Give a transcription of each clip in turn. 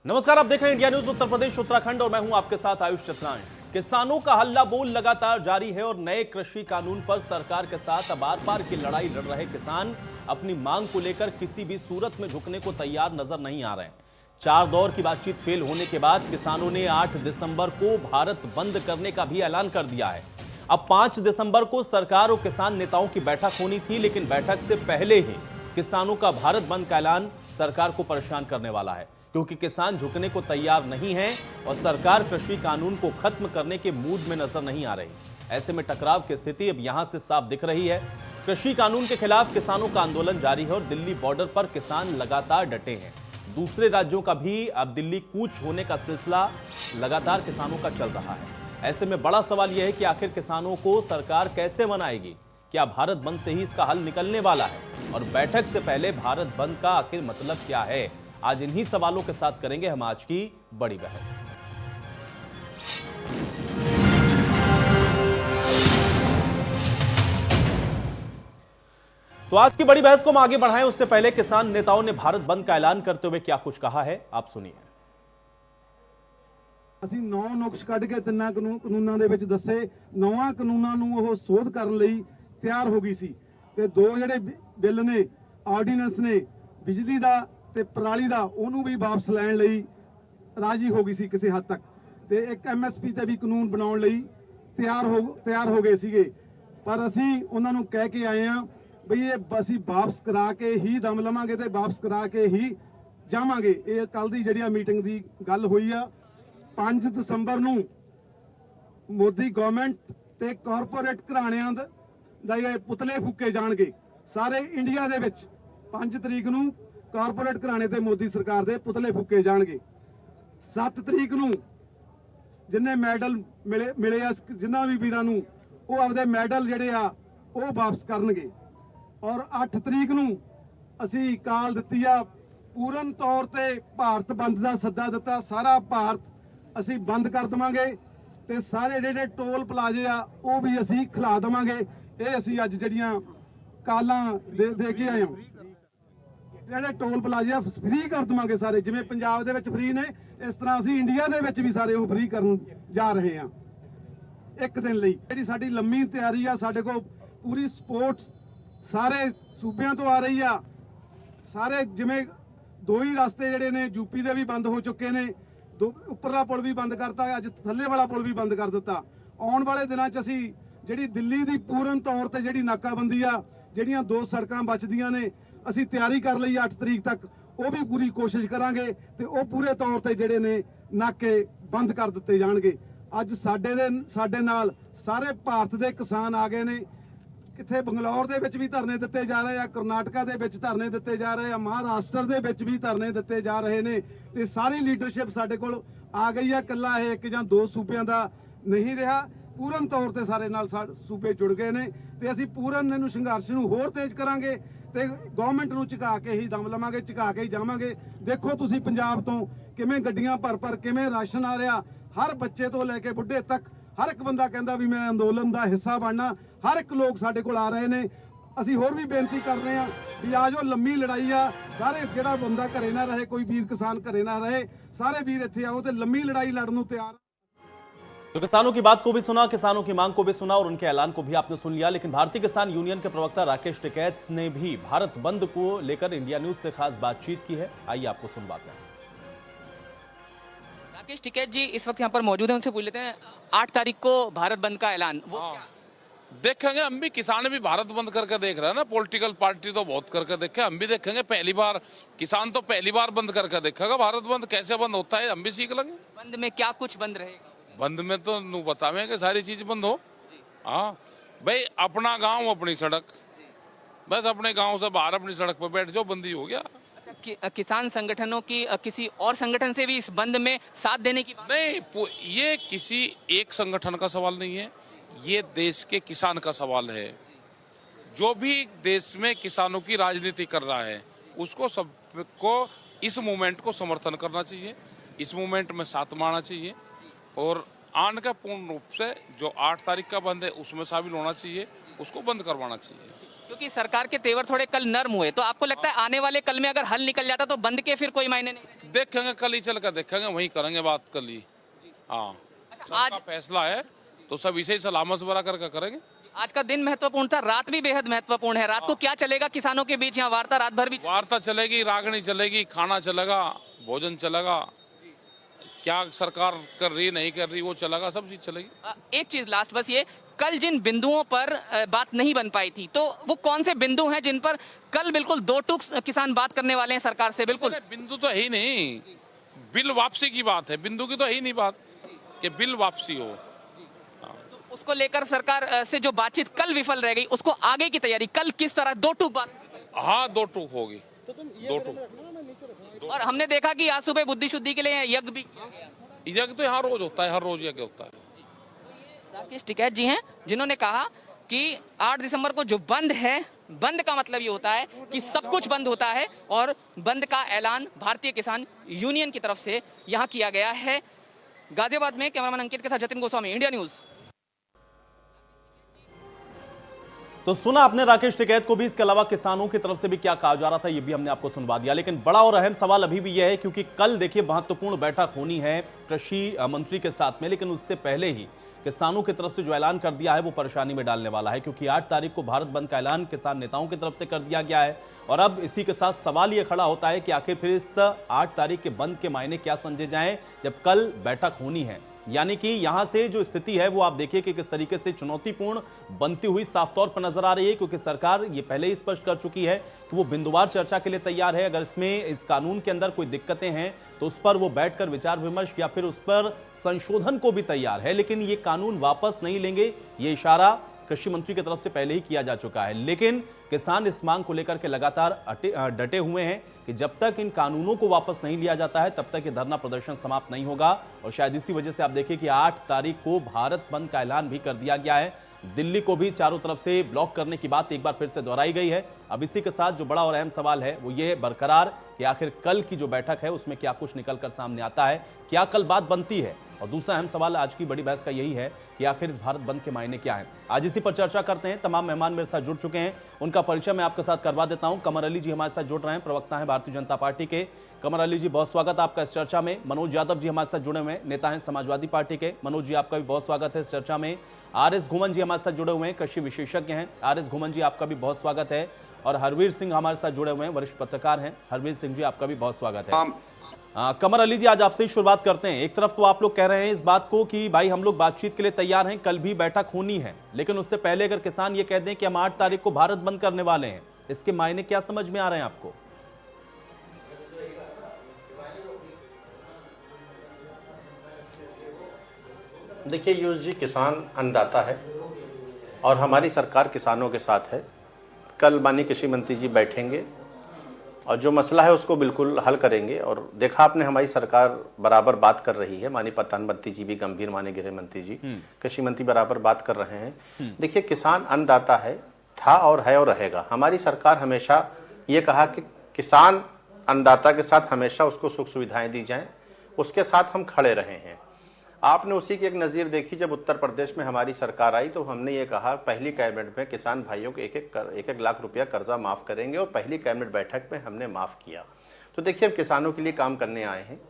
नमस्कार, आप देख रहे हैं इंडिया न्यूज उत्तर प्रदेश उत्तराखंड और मैं हूं आपके साथ आयुष चतुरांश। किसानों का हल्ला बोल लगातार जारी है और नए कृषि कानून पर सरकार के साथ अब आर पार की लड़ाई लड़ रहे किसान अपनी मांग को लेकर किसी भी सूरत में झुकने को तैयार नजर नहीं आ रहे हैं। 4 दौर की बातचीत फेल होने के बाद किसानों ने 8 दिसंबर को भारत बंद करने का भी ऐलान कर दिया है। अब 5 दिसंबर को सरकार और किसान नेताओं की बैठक होनी थी, लेकिन बैठक से पहले ही किसानों का भारत बंद का ऐलान सरकार को परेशान करने वाला है, क्योंकि किसान झुकने को तैयार नहीं है और सरकार कृषि कानून को खत्म करने के मूड में नजर नहीं आ रही। ऐसे में टकराव की स्थिति अब यहां से साफ दिख रही है। कृषि कानून के खिलाफ किसानों का आंदोलन जारी है और दिल्ली बॉर्डर पर किसान लगातार डटे हैं। दूसरे राज्यों का भी अब दिल्ली कूच होने का सिलसिला लगातार किसानों का चल रहा है। ऐसे में बड़ा सवाल यह है कि आखिर किसानों को सरकार कैसे मनाएगी? क्या भारत बंद से ही इसका हल निकलने वाला है? और बैठक से पहले भारत बंद का आखिर मतलब क्या है? आज इन्हीं सवालों के साथ करेंगे हम आज की बड़ी बहस। तो आज की बड़ी बहस को हम आगे बढ़ाएं उससे पहले किसान नेताओं ने भारत बंद का ऐलान करते हुए क्या कुछ कहा है, आप सुनिए। ਅਸੀਂ 9 ਨੁਕਸ ਕੱਢ ਕੇ ਤਿੰਨਾਂ ਕਾਨੂੰਨਾਂ ਦੇ ਵਿੱਚ ਦੱਸੇ 9 ਕਾਨੂੰਨਾਂ ਨੂੰ ਉਹ ਸੋਧ ਕਰਨ ਲਈ ਤਿਆਰ ਹੋ ਗਈ ਸੀ ਤੇ ਦੋ ਜਿਹੜੇ ਬਿੱਲ ਨੇ ਆਰਡੀਨੈਂਸ ਨੇ ਬਿਜਲੀ ਦਾ ਤੇ ਪਰਾਲੀ ਦਾ ਉਹਨੂੰ ਵੀ ਵਾਪਸ ਲੈਣ ਲਈ ਰਾਜੀ ਹੋ ਗਈ ਸੀ ਕਿਸੇ ਹੱਦ ਤੱਕ ਤੇ ਇੱਕ ਐਮਐਸਪੀ ਤੇ ਵੀ ਕਾਨੂੰਨ ਬਣਾਉਣ ਲਈ ਤਿਆਰ ਹੋ ਗਏ ਸੀਗੇ। ਪਰ ਅਸੀਂ ਉਹਨਾਂ ਨੂੰ ਕਹਿ ਕੇ ਆਏ ਆ ਬਈ ਇਹ ਅਸੀਂ ਵਾਪਸ ਕਰਾ ਕੇ ਹੀ ਦਮ ਲਵਾਂਗੇ ਤੇ ਵਾਪਸ ਕਰਾ ਕੇ ਹੀ ਜਾਵਾਂਗੇ। ਇਹ ਕੱਲ ਦੀ ਜਿਹੜੀ ਮੀਟਿੰਗ ਦੀ ਗੱਲ ਹੋਈ ਆ। 5 ਦਸੰਬਰ ਨੂੰ ਮੋਦੀ ਗਵਰਨਮੈਂਟ ਤੇ ਕਾਰਪੋਰੇਟ ਘਰਾਣਿਆਂ ਦਾ ਇਹ ਪੁਤਲੇ ਫੂਕੇ ਜਾਣਗੇ ਸਾਰੇ ਇੰਡੀਆ ਦੇ ਵਿੱਚ। 5 ਤਰੀਕ ਨੂੰ ਕਾਰਪੋਰੇਟ ਘਰਾਣੇ ਤੇ ਮੋਦੀ ਸਰਕਾਰ ਦੇ ਪੁਤਲੇ ਫੂਕੇ ਜਾਣਗੇ। 7 ਤਰੀਕ ਨੂੰ ਜਿੰਨੇ ਮੈਡਲ ਮਿਲੇ ਆ ਜਿਨ੍ਹਾਂ ਵੀ ਵੀਰਾਂ ਨੂੰ ਉਹ ਆਪਦੇ ਮੈਡਲ ਜਿਹੜੇ ਆ ਉਹ ਵਾਪਸ ਕਰਨਗੇ। ਔਰ 8 ਤਰੀਕ ਨੂੰ ਅਸੀਂ ਕਾਲ ਦਿੱਤੀ ਆ ਪੂਰਨ ਤੌਰ ਤੇ ਭਾਰਤ ਬੰਦ ਦਾ ਸੱਦਾ ਦਿੱਤਾ। ਸਾਰਾ ਭਾਰਤ ਅਸੀਂ ਬੰਦ ਕਰ ਦਵਾਂਗੇ ਤੇ ਸਾਰੇ ਜਿਹੜੇ ਟੋਲ ਪਲਾਜ਼ੇ ਆ ਉਹ ਵੀ ਅਸੀਂ ਖਿਲਾ ਦਵਾਂਗੇ। ਇਹ ਅਸੀਂ ਅੱਜ ਜਿਹੜੀਆਂ ਕਾਲਾਂ ਦੇ ਕੇ ਆਏ ਹਾਂ। ਜਿਹੜੇ ਟੋਲ ਪਲਾਜ਼ੇ ਆ ਫ੍ਰੀ ਕਰ ਦਵਾਂਗੇ ਸਾਰੇ, ਜਿਵੇਂ ਪੰਜਾਬ ਦੇ ਵਿੱਚ ਫ੍ਰੀ ਨੇ ਇਸ ਤਰ੍ਹਾਂ ਅਸੀਂ ਇੰਡੀਆ ਦੇ ਵਿੱਚ ਵੀ ਸਾਰੇ ਉਹ ਫ੍ਰੀ ਕਰਨ ਜਾ ਰਹੇ ਹਾਂ ਇੱਕ ਦਿਨ ਲਈ। ਜਿਹੜੀ ਸਾਡੀ ਲੰਮੀ ਤਿਆਰੀ ਆ, ਸਾਡੇ ਕੋਲ ਪੂਰੀ ਸਪੋਰਟ ਸਾਰੇ ਸੂਬਿਆਂ ਤੋਂ ਆ ਰਹੀ ਆ। ਸਾਰੇ ਜਿਵੇਂ 2 ਹੀ ਰਸਤੇ ਜਿਹੜੇ ਨੇ ਯੂਪੀ ਦੇ ਵੀ ਬੰਦ ਹੋ ਚੁੱਕੇ ਨੇ, ਉੱਪਰਲਾ ਪੁਲ ਵੀ ਬੰਦ ਕਰਤਾ, ਅੱਜ ਥੱਲੇ ਵਾਲਾ ਪੁਲ ਵੀ ਬੰਦ ਕਰ ਦਿੱਤਾ। ਆਉਣ ਵਾਲੇ ਦਿਨਾਂ 'ਚ ਅਸੀਂ ਜਿਹੜੀ ਦਿੱਲੀ ਦੀ ਪੂਰਨ ਤੌਰ ਤੇ ਜਿਹੜੀ ਨਾਕਾਬੰਦੀ ਆ, ਜਿਹੜੀਆਂ 2 ਸੜਕਾਂ ਬਚਦੀਆਂ ਨੇ ਅਸੀਂ ਤਿਆਰੀ ਕਰ ਲਈ 8 ਤਰੀਕ ਤੱਕ, ਉਹ ਵੀ ਪੂਰੀ ਕੋਸ਼ਿਸ਼ ਕਰਾਂਗੇ ਤੇ ਉਹ ਪੂਰੇ ਤੌਰ ਤੇ ਜਿਹੜੇ ਨੇ ਨਾਕੇ ਬੰਦ ਕਰ ਦਿੱਤੇ ਜਾਣਗੇ। ਅੱਜ ਸਾਡੇ ਨਾਲ ਸਾਰੇ ਭਾਰਤ ਦੇ ਕਿਸਾਨ ਆ ਗਏ ਨੇ। ਕਿੱਥੇ ਬੰਗਲੌਰ ਦੇ ਵਿੱਚ ਵੀ ਧਰਨੇ ਦਿੱਤੇ ਜਾ ਰਹੇ ਆ, ਕਰਨਾਟਕਾ ਦੇ ਵਿੱਚ ਧਰਨੇ ਦਿੱਤੇ ਜਾ ਰਹੇ ਆ, ਮਹਾਰਾਸ਼ਟਰ ਦੇ ਵਿੱਚ ਵੀ ਧਰਨੇ ਦਿੱਤੇ ਜਾ ਰਹੇ ਨੇ ਤੇ ਸਾਰੀ ਲੀਡਰਸ਼ਿਪ ਸਾਡੇ ਕੋਲ ਆ ਗਈ ਆ। ਇਕੱਲਾ ਇਹ 1 ਜਾਂ 2 ਸੂਬਿਆਂ ਦਾ ਨਹੀਂ ਰਿਹਾ, ਪੂਰਨ ਤੌਰ ਤੇ ਸਾਰੇ ਨਾਲ ਸੂਬੇ ਜੁੜ ਗਏ ਨੇ ਤੇ ਅਸੀਂ ਪੂਰਨ ਇਹਨੂੰ ਸੰਘਰਸ਼ ਨੂੰ ਹੋਰ ਤੇਜ਼ ਕਰਾਂਗੇ ਤੇ ਗਵਰਨਮੈਂਟ ਨੂੰ ਝੁਕਾ ਕੇ ਹੀ ਦਮ ਲਵਾਂਗੇ, ਝੁਕਾ ਕੇ ਹੀ ਜਾਵਾਂਗੇ। ਦੇਖੋ ਤੁਸੀਂ ਪੰਜਾਬ ਤੋਂ ਕਿਵੇਂ ਗੱਡੀਆਂ ਭਰ ਕਿਵੇਂ ਰਾਸ਼ਨ ਆ ਰਿਹਾ, ਹਰ ਬੱਚੇ ਤੋਂ ਲੈ ਕੇ ਬੁੱਢੇ ਤੱਕ ਹਰ ਇੱਕ ਬੰਦਾ ਕਹਿੰਦਾ ਵੀ ਮੈਂ ਅੰਦੋਲਨ ਦਾ ਹਿੱਸਾ ਬਣਨਾ। ਹਰ ਇੱਕ ਲੋਕ ਸਾਡੇ ਕੋਲ ਆ ਰਹੇ ਨੇ। ਅਸੀਂ ਹੋਰ ਵੀ ਬੇਨਤੀ ਕਰ ਰਹੇ ਹਾਂ ਵੀ ਆ ਜੋ ਲੰਮੀ ਲੜਾਈ ਆ, ਸਾਰੇ ਜਿਹੜਾ ਬੰਦਾ ਘਰੇ ਨਾ ਰਹੇ, ਕੋਈ ਵੀਰ किसान घरे ना रहे, सारे वीर इत्थे आओ ते लंबी लड़ाई लड़न तैयार। तो किसानों की बात को भी सुना, किसानों की मांग को भी सुना और उनके ऐलान को भी आपने सुन लिया, लेकिन भारतीय किसान यूनियन के प्रवक्ता राकेश टिकैत ने भी भारत बंद को लेकर इंडिया न्यूज से खास बातचीत की है। आइए आपको सुनवाते हैं। राकेश टिकैत जी इस वक्त यहाँ पर मौजूद हैं, उनसे पूछ लेते हैं 8 तारीख को भारत बंद का ऐलान वो क्या? देखेंगे। हम भी किसान भी भारत बंद करके देख रहे हैं ना। पॉलिटिकल पार्टी तो बहुत करके देखे, हम भी देखेंगे। पहली बार किसान तो पहली बार बंद करके देखेगा भारत बंद कैसे बंद होता है, हम भी सीख लेंगे। बंद में क्या कुछ बंद रहेगा? बंद में तो नू बतावेंगे सारी चीज बंद हो। हाँ भाई, अपना गांव अपनी सड़क, बस अपने गांव से बाहर अपनी सड़क पर बैठ जाओ, बंदी हो गया। अच्छा, किसान संगठनों की किसी और संगठन से भी इस बंद में साथ देने की बात नहीं, ये किसी एक संगठन का सवाल नहीं है, ये देश के किसान का सवाल है। जो भी देश में किसानों की राजनीति कर रहा है उसको सबको इस मूवमेंट को समर्थन करना चाहिए, इस मूवमेंट में साथ मारना चाहिए और आन का पूर्ण रूप से जो 8 तारीख का बंद है उसमें शामिल होना चाहिए, उसको बंद करवाना चाहिए। क्योंकि सरकार के तेवर थोड़े कल नर्म हुए, तो आपको लगता है आने वाले कल में अगर हल निकल जाता तो बंद के फिर कोई मायने नहीं? देखेंगे कल ही चल कर देखेंगे, वहीं करेंगे बात कल ही। हाँ, आज सबका फैसला है तो सब इसे ही सलामत बरा करके करेंगे। आज का दिन महत्वपूर्ण था, रात भी बेहद महत्वपूर्ण है। रात को क्या चलेगा किसानों के बीच? यहाँ वार्ता रात भर भी वार्ता चलेगी, रागनी चलेगी, खाना चलेगा, भोजन चलेगा, क्या सरकार कर रही नहीं कर रही वो चलेगा, सब चीज चलेगी। एक चीज लास्ट बस ये, कल जिन बिंदुओं पर बात नहीं बन पाई थी, तो वो कौन से बिंदु हैं जिन पर कल बिल्कुल दो टूक किसान बात करने वाले हैं सरकार से? बिल्कुल बिंदु तो है ही नहीं, बिल वापसी की बात है, बिंदु की तो है ही नहीं बात कि बिल वापसी हो। तो उसको लेकर सरकार से जो बातचीत कल विफल रह गई, उसको आगे की तैयारी कल किस तरह दो टूक बात? हाँ, दो टूक होगी, दो टूक। और हमने देखा कि आज सुबह बुद्धि शुद्धि के लिए यज्ञ भी किया गया। यज्ञ तो यहाँ रोज होता है, हर रोज यज्ञ होता है। राकेश टिकैत जी हैं जिन्होंने कहा कि 8 दिसंबर को जो बंद है, बंद का मतलब ये होता है कि सब कुछ बंद होता है, और बंद का ऐलान भारतीय किसान यूनियन की तरफ से यहाँ किया गया है। गाजियाबाद में कैमरामैन अंकित के साथ जतिन गोस्वामी, इंडिया न्यूज। तो सुना आपने राकेश टिकैत को भी, इसके अलावा किसानों की तरफ से भी क्या कहा जा रहा था ये भी हमने आपको सुनवा दिया। लेकिन बड़ा और अहम सवाल अभी भी यह है, क्योंकि कल देखिए महत्वपूर्ण बैठक होनी है कृषि मंत्री के साथ में, लेकिन उससे पहले ही किसानों की तरफ से जो ऐलान कर दिया है वो परेशानी में डालने वाला है, क्योंकि 8 तारीख को भारत बंद का ऐलान किसान नेताओं की तरफ से कर दिया गया है। और अब इसी के साथ सवाल ये खड़ा होता है कि आखिर फिर इस 8 तारीख के बंद के मायने क्या समझे जाएं जब कल बैठक होनी है। यानी कि यहां से जो स्थिति है वो आप देखिए कि किस तरीके से चुनौतीपूर्ण बनती हुई साफ तौर पर नजर आ रही है, क्योंकि सरकार ये पहले ही स्पष्ट कर चुकी है कि वो बिंदुवार चर्चा के लिए तैयार है। अगर इसमें इस कानून के अंदर कोई दिक्कतें हैं तो उस पर वो बैठकर विचार विमर्श या फिर उस पर संशोधन को भी तैयार है, लेकिन ये कानून वापस नहीं लेंगे, ये इशारा कृषि मंत्री की तरफ से पहले ही किया जा चुका है। लेकिन किसान इस मांग को लेकर के लगातार डटे हुए हैं कि जब तक इन कानूनों को वापस नहीं लिया जाता है तब तक ये धरना प्रदर्शन समाप्त नहीं होगा। और शायद इसी वजह से आप देखिए कि 8 तारीख को भारत बंद का ऐलान भी कर दिया गया है। दिल्ली को भी चारों तरफ से ब्लॉक करने की बात एक बार फिर से दोहराई गई है। अब इसी के साथ जो बड़ा और अहम सवाल है वो ये बरकरार कि आखिर कल की जो बैठक है उसमें क्या कुछ निकलकर सामने आता है, क्या कल बात बनती है। और दूसरा अहम सवाल आज की बड़ी बहस का यही है कि आखिर इस भारत बंद के मायने क्या हैं। आज इसी पर चर्चा करते हैं। तमाम मेहमान मेरे साथ जुड़ चुके हैं, उनका परिचय मैं आपके साथ करवा देता हूं। कमर अली जी हमारे साथ जुड़ रहे हैं, प्रवक्ता हैं भारतीय जनता पार्टी के। कमर अली जी, बहुत स्वागत आपका इस चर्चा में। मनोज यादव जी हमारे साथ जुड़े हुए हैं, नेता हैं समाजवादी पार्टी के। मनोज जी, आपका भी बहुत स्वागत है इस चर्चा में। आर.एस. घुमन जी हमारे साथ जुड़े हुए हैं, कृषि विशेषज्ञ हैं। आर.एस. घुमन जी, आपका भी बहुत स्वागत है। और हरवीर सिंह हमारे साथ जुड़े हुए हैं, वरिष्ठ पत्रकार हैं। हरवीर सिंह जी, आपका भी बहुत स्वागत है। कमर अली जी, आज आपसे ही शुरुआत करते हैं। एक तरफ तो आप लोग कह रहे हैं इस बात को कि भाई हम लोग बातचीत के लिए तैयार हैं, कल भी बैठक होनी है, लेकिन उससे पहले अगर किसान ये कह दें कि हम 8 तारीख को भारत बंद करने वाले हैं, इसके मायने क्या समझ में आ रहे हैं आपको? देखिए यूज जी, किसान अन्नदाता है और हमारी सरकार किसानों के साथ है। कल माननीय कृषि मंत्री जी बैठेंगे और जो मसला है उसको बिल्कुल हल करेंगे। और देखा आपने, हमारी सरकार बराबर बात कर रही है। माननीय प्रधानमंत्री जी भी गंभीर, माननीय गृह मंत्री जी, कृषि मंत्री बराबर बात कर रहे हैं। देखिए, किसान अन्नदाता है, था और है और रहेगा। हमारी सरकार हमेशा ये कहा कि किसान अन्नदाता के साथ हमेशा उसको सुख सुविधाएं दी जाएं, उसके साथ हम खड़े रहे हैं। आपने उसी की एक नज़ीर देखी जब उत्तर प्रदेश में हमारी सरकार आई, तो हमने ये कहा पहली कैबिनेट में किसान भाइयों को एक एक लाख रुपया कर्जा माफ़ करेंगे, और पहली कैबिनेट बैठक में हमने माफ़ किया। तो देखिए, हम किसानों के लिए काम करने आए हैं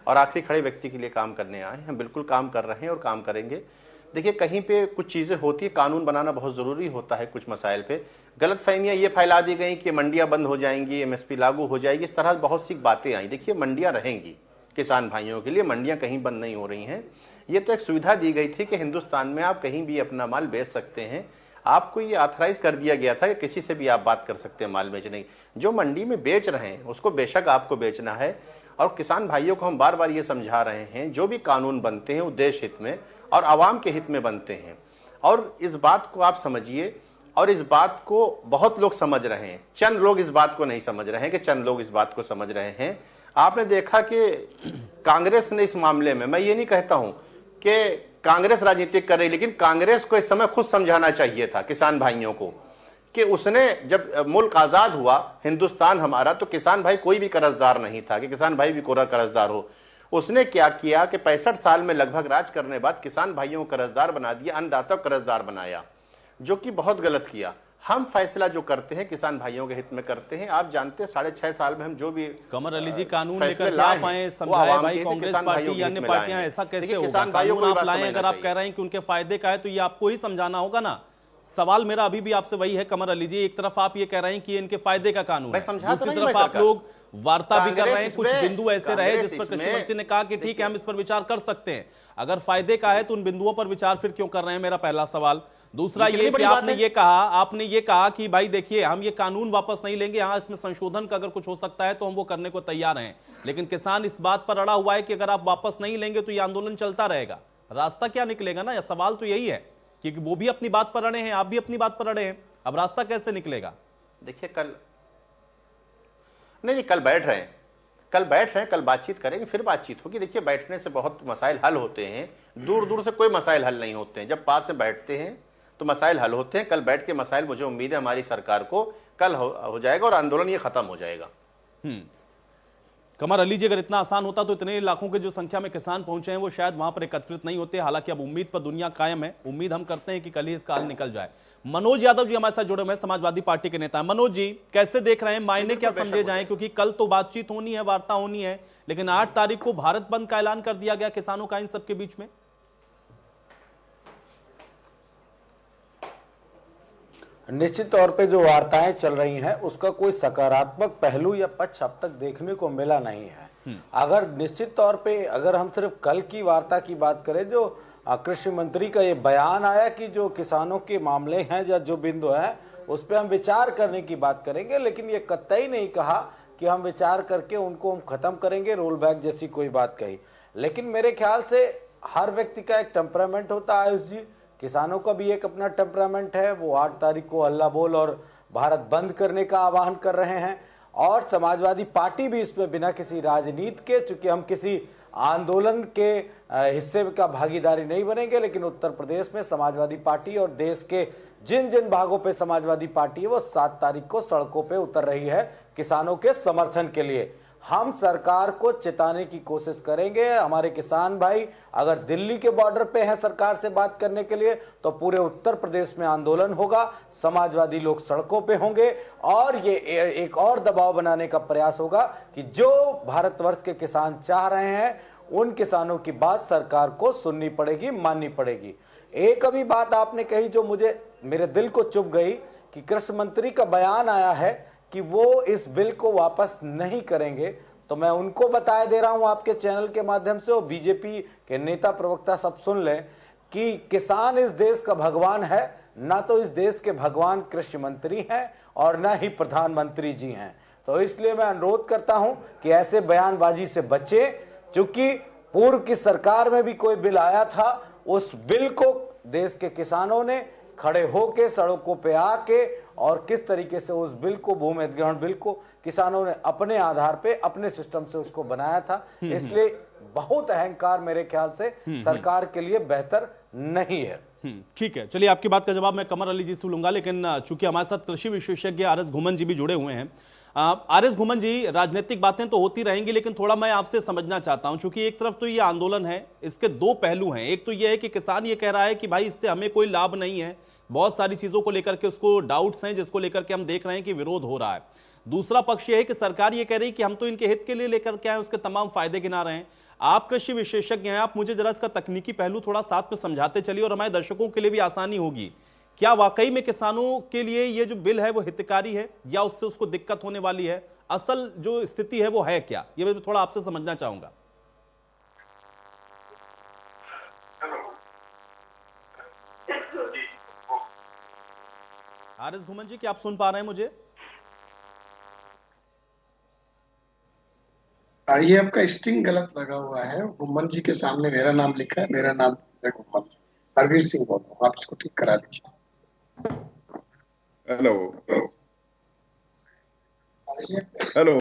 और आखिरी खड़े व्यक्ति के लिए काम करने आए हैं। हम बिल्कुल काम कर रहे हैं और काम करेंगे। देखिए, कहीं पे कुछ चीज़ें होती है, कानून बनाना बहुत ज़रूरी होता है। कुछ मसाइल पे गलतफहमियाँ ये फैला दी गई कि मंडियाँ बंद हो जाएंगी, MSP लागू हो जाएगी, इस तरह बहुत सी बातें आई। देखिए, मंडियाँ रहेंगी किसान भाइयों के लिए, मंडियां कहीं बंद नहीं हो रही हैं। ये तो एक सुविधा दी गई थी कि हिंदुस्तान में आप कहीं भी अपना माल बेच सकते हैं। आपको ये ऑथराइज कर दिया गया था कि किसी से भी आप बात कर सकते हैं माल बेचने की। जो मंडी में बेच रहे हैं उसको बेशक आपको बेचना है। और किसान भाइयों को हम बार बार ये समझा रहे हैं, जो भी कानून बनते हैं वो देश हित में और आवाम के हित में बनते हैं। और इस बात को आप समझिए, और इस बात को बहुत लोग समझ रहे हैं, चंद लोग इस बात को नहीं समझ रहे हैं कि चंद लोग इस बात को समझ रहे हैं। आपने देखा कि कांग्रेस ने इस मामले में, मैं ये नहीं कहता हूं कि कांग्रेस राजनीतिक कर रही, लेकिन कांग्रेस को इस समय खुद समझाना चाहिए था किसान भाइयों को कि उसने, जब मुल्क आजाद हुआ हिंदुस्तान हमारा, तो किसान भाई कोई भी कर्जदार नहीं था कि किसान भाई भी कोरा कर्जदार हो। उसने क्या किया कि 65 साल में लगभग राज करने बाद किसान भाइयों को कर्जदार बना दिया, अन्नदाता को कर्जदार बनाया, जो कि बहुत गलत किया। हम फैसला जो करते हैं किसान भाइयों के हित में करते हैं। आप जानते हैं 6.5 साल में हम जो भी कमर अली जी कानून फैसले लेकर क्या लाए हैं, आए, वो समझाए आवाम भाई के हित में, कांग्रेस किसान भाइयों पार्टी के या हित अन्य में पार्टियां, लाए हैं। ऐसा कैसे देखिए, होगा? किसान भाइयों को कानून ये आप बात लाए, समझना अगर आप चाहिए। कह रहे हैं कि उनके फायदे का है तो ये आपको ही समझाना होगा ना। सवाल मेरा अभी भी आपसे वही है कमर अली जी, एक तरफ आप ये कह रहे हैं कि इनके फायदे का कानून मैं है, समझा तो दूसरी नहीं तरफ मैं आप सरकार। लोग वार्ता भी कर रहे हैं, कुछ कांग्रेस बिंदु ऐसे रहे जिस पर कृषि इसमें- मंत्री ने कहा कि ठीक है हम इस पर विचार कर सकते हैं। अगर फायदे का है तो उन बिंदुओं पर विचार फिर क्यों कर रहे हैं, मेरा पहला सवाल। दूसरा कितनी ये कि बड़ी बात आपने ये कहा कि भाई देखिए हम ये कानून वापस नहीं लेंगे, हाँ इसमें संशोधन का अगर कुछ हो सकता है तो हम वो करने को तैयार हैं, लेकिन किसान इस बात पर अड़ा हुआ है कि अगर आप वापस नहीं लेंगे तो ये आंदोलन चलता रहेगा। रास्ता क्या निकलेगा ना, या सवाल तो यही है कि वो भी अपनी बात पर अड़े हैं, आप भी अपनी बात पर अड़े हैं, अब रास्ता कैसे निकलेगा? देखिए कल नहीं, कल बैठ रहे हैं, कल बातचीत करेंगे, फिर बातचीत होगी। देखिए बैठने से बहुत मसाइल हल होते हैं, दूर दूर से कोई मसाइल हल नहीं होते हैं, जब पास में बैठते हैं तो मसाइल हल होते हैं। कल बैठ के मसाइल, मुझे उम्मीद है हमारी सरकार को कल हो जाएगा और आंदोलन ये खत्म हो जाएगा। कमर अली जी, अगर इतना आसान होता तो इतने लाखों के जो संख्या में किसान पहुंचे हैं वो शायद वहां पर एकत्रित नहीं होते। हालांकि अब उम्मीद पर दुनिया कायम है, उम्मीद हम करते हैं कि कल ही इसका हल निकल जाए। मनोज यादव जी हमारे साथ जुड़े हुए हैं, समाजवादी पार्टी के नेता। मनोज जी, कैसे देख रहे हैं, मायने क्या समझे जाएं, क्योंकि कल तो बातचीत होनी है, वार्ता होनी है, लेकिन 8 तारीख को भारत बंद का ऐलान कर दिया गया किसानों का इन सबके बीच में। निश्चित तौर पे जो वार्ताएं चल रही हैं उसका कोई सकारात्मक पहलू या पक्ष अब तक देखने को मिला नहीं है। अगर निश्चित तौर पे अगर हम सिर्फ कल की वार्ता की बात करें, जो कृषि मंत्री का ये बयान आया कि जो किसानों के मामले हैं या जो बिंदु है उस पर हम विचार करने की बात करेंगे, लेकिन ये कतई नहीं कहा कि हम विचार करके उनको हम खत्म करेंगे, रोल बैक जैसी कोई बात कही। लेकिन मेरे ख्याल से हर व्यक्ति का एक टेम्परामेंट होता है आयुष जी, किसानों का भी एक अपना टेम्परामेंट है। वो 8 तारीख को हल्ला बोल और भारत बंद करने का आह्वान कर रहे हैं, और समाजवादी पार्टी भी इसमें बिना किसी राजनीति के, चूंकि हम किसी आंदोलन के हिस्से का भागीदारी नहीं बनेंगे, लेकिन उत्तर प्रदेश में समाजवादी पार्टी और देश के जिन जिन भागों पे समाजवादी पार्टी है वो 7 तारीख को सड़कों पे उतर रही है किसानों के समर्थन के लिए। हम सरकार को चिताने की कोशिश करेंगे। हमारे किसान भाई अगर दिल्ली के बॉर्डर पे हैं सरकार से बात करने के लिए, तो पूरे उत्तर प्रदेश में आंदोलन होगा, समाजवादी लोग सड़कों पे होंगे, और ये एक और दबाव बनाने का प्रयास होगा कि जो भारतवर्ष के किसान चाह रहे हैं उन किसानों की बात सरकार को सुननी पड़ेगी, माननी पड़ेगी। एक अभी बात आपने कही जो मेरे दिल को चुभ गई कि कृषि मंत्री का बयान आया है कि वो इस बिल को वापस नहीं करेंगे। तो मैं उनको बताए दे रहा हूं आपके चैनल के माध्यम से, और बीजेपी के नेता प्रवक्ता सब सुन लें कि किसान इस देश का भगवान है, ना तो इस देश के भगवान कृषि मंत्री हैं और ना ही प्रधानमंत्री जी हैं। तो इसलिए मैं अनुरोध करता हूं कि ऐसे बयानबाजी से बचें, क्योंकि पूर्व की सरकार में भी कोई बिल आया था, उस बिल को देश के किसानों ने खड़े होके सड़कों पे आके, और किस तरीके से उस बिल को, भूमि अधिग्रहण बिल को किसानों ने अपने आधार पे अपने सिस्टम से उसको बनाया था। इसलिए बहुत अहंकार मेरे ख्याल से सरकार के लिए बेहतर नहीं है। ठीक है, चलिए आपकी बात का जवाब मैं कमर अली जी से लूंगा, लेकिन चूंकि हमारे साथ कृषि विशेषज्ञ आर एस घुमन जी भी जुड़े हुए हैं। आर एस घुमन जी, राजनीतिक बातें तो होती रहेंगी, लेकिन थोड़ा मैं आपसे समझना चाहता हूं, क्योंकि एक तरफ तो ये आंदोलन है, इसके 2 पहलू हैं। एक तो ये है कि किसान ये कह रहा है कि भाई इससे हमें कोई लाभ नहीं है, बहुत सारी चीजों को लेकर के उसको डाउट्स हैं, जिसको लेकर के हम देख रहे हैं कि विरोध हो रहा है। दूसरा पक्ष ये है कि सरकार ये कह रही है कि हम तो इनके हित के लिए लेकर के आए, उसके तमाम फायदे गिना रहे हैं। आप कृषि विशेषज्ञ हैं, आप मुझे जरा इसका तकनीकी पहलू थोड़ा साथ में समझाते चलिए, और हमारे दर्शकों के लिए भी आसानी होगी। क्या वाकई में किसानों के लिए ये जो बिल है वो हितकारी है, या उससे उसको दिक्कत होने वाली है? असल जो स्थिति है वो है क्या, ये मैं थोड़ा आपसे समझना चाहूंगा। आर एस घुमन जी, क्या आप सुन पा रहे हैं मुझे? ये आपका स्ट्रिंग गलत लगा हुआ है। घुमन जी के सामने मेरा नाम लिखा है, मेरा नाम है घुमन। हरवीर सिंह बोल रहा हूँ, आप इसको ठीक करा दीजिए। Hello hello.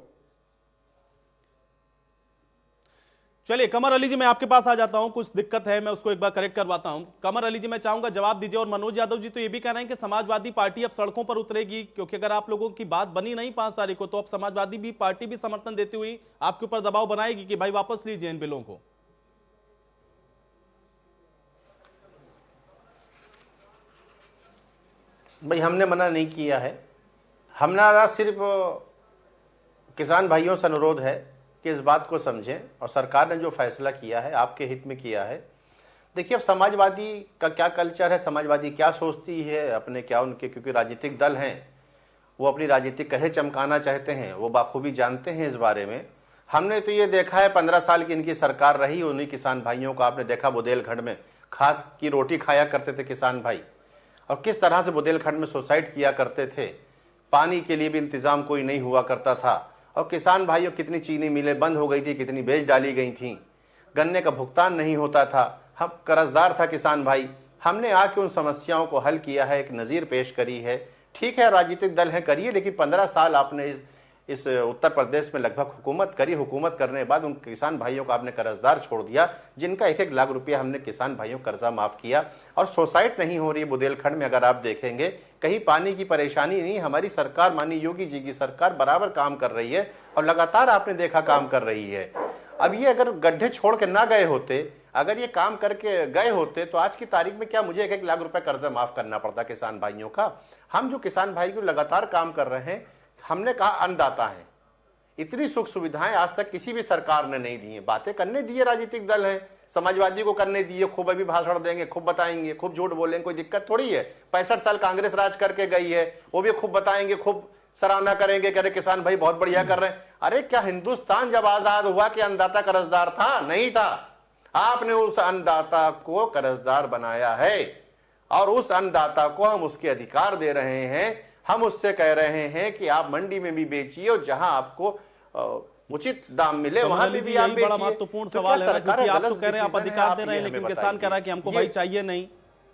चलिए कमर अली जी, मैं आपके पास आ जाता हूं, कुछ दिक्कत है, मैं उसको एक बार करेक्ट करवाता हूं। कमर अली जी, मैं चाहूंगा जवाब दीजिए। और मनोज यादव जी तो ये भी कह रहे हैं कि समाजवादी पार्टी अब सड़कों पर उतरेगी, क्योंकि अगर आप लोगों की बात बनी नहीं 5 तारीख को, तो अब समाजवादी भी पार्टी भी समर्थन देती हुई आपके ऊपर दबाव बनाएगी कि भाई वापस लीजिए इन बिलों को। भाई हमने मना नहीं किया है। हमारा सिर्फ किसान भाइयों से अनुरोध है कि इस बात को समझें और सरकार ने जो फैसला किया है आपके हित में किया है। देखिए अब समाजवादी का क्या कल्चर है, समाजवादी क्या सोचती है अपने, क्या उनके, क्योंकि राजनीतिक दल हैं वो अपनी राजनीतिक कहे चमकाना चाहते हैं, वो बाखूबी जानते हैं इस बारे में। हमने तो ये देखा है 15 साल की इनकी सरकार रही, उन्हीं किसान भाइयों को आपने देखा बुंदेलखंड में खास की रोटी खाया करते थे किसान भाई, और किस तरह से बुंदेलखंड में सुसाइड किया करते थे। पानी के लिए भी इंतजाम कोई नहीं हुआ करता था, और किसान भाइयों कितनी चीनी मिलें बंद हो गई थी, कितनी बेच डाली गई थी, गन्ने का भुगतान नहीं होता था, हम कर्जदार था किसान भाई। हमने आके उन समस्याओं को हल किया है, एक नज़ीर पेश करी है। ठीक है राजनीतिक दल है, करिए, लेकिन 15 साल आपने इस उत्तर प्रदेश में लगभग हुकूमत करी। हुकूमत करने के बाद उन किसान भाइयों को आपने कर्जदार छोड़ दिया, जिनका 1-1 लाख रुपया हमने किसान भाइयों को कर्जा माफ किया, और सोसाइट नहीं हो रही है बुंदेलखंड में। अगर आप देखेंगे कहीं पानी की परेशानी नहीं, हमारी सरकार माननीय योगी जी की सरकार बराबर काम कर रही है और लगातार आपने देखा काम कर रही है। अब ये अगर गड्ढे छोड़ के ना गए होते, अगर ये काम करके गए होते, तो आज की तारीख में क्या मुझे 1-1 लाख रुपए कर्जा माफ करना पड़ता किसान भाइयों का। हम जो किसान भाई को लगातार काम कर रहे हैं, हमने कहा अन्नदाता है, इतनी सुख सुविधाएं आज तक किसी भी सरकार ने नहीं दी है। बातें करने दिए राजनीतिक दल हैं, समाजवादी को करने दिए, खूब अभी भाषण देंगे, खूब बताएंगे, खूब झूठ बोलेंगे, कोई दिक्कत थोड़ी है। 65 साल कांग्रेस राज करके गई है, वो भी खूब बताएंगे, खूब सराहना करेंगे, कह रहे किसान भाई बहुत बढ़िया कर रहे हैं। अरे क्या हिंदुस्तान जब आजाद हुआ कि अन्नदाता कर्जदार था? नहीं था। आपने उस अन्नदाता को कर्जदार बनाया है, और उस अन्नदाता को हम उसके अधिकार दे रहे हैं। हम उससे कह रहे हैं कि आप मंडी में भी बेचिए, और जहां आपको उचित दाम मिले वहां भी आप बेचिए। बड़ा महत्वपूर्ण सवाल है, क्योंकि आप तो कह रहे हैं आप अधिकार दे रहे हैं, लेकिन किसान कह रहा है कि हमको भाई चाहिए नहीं,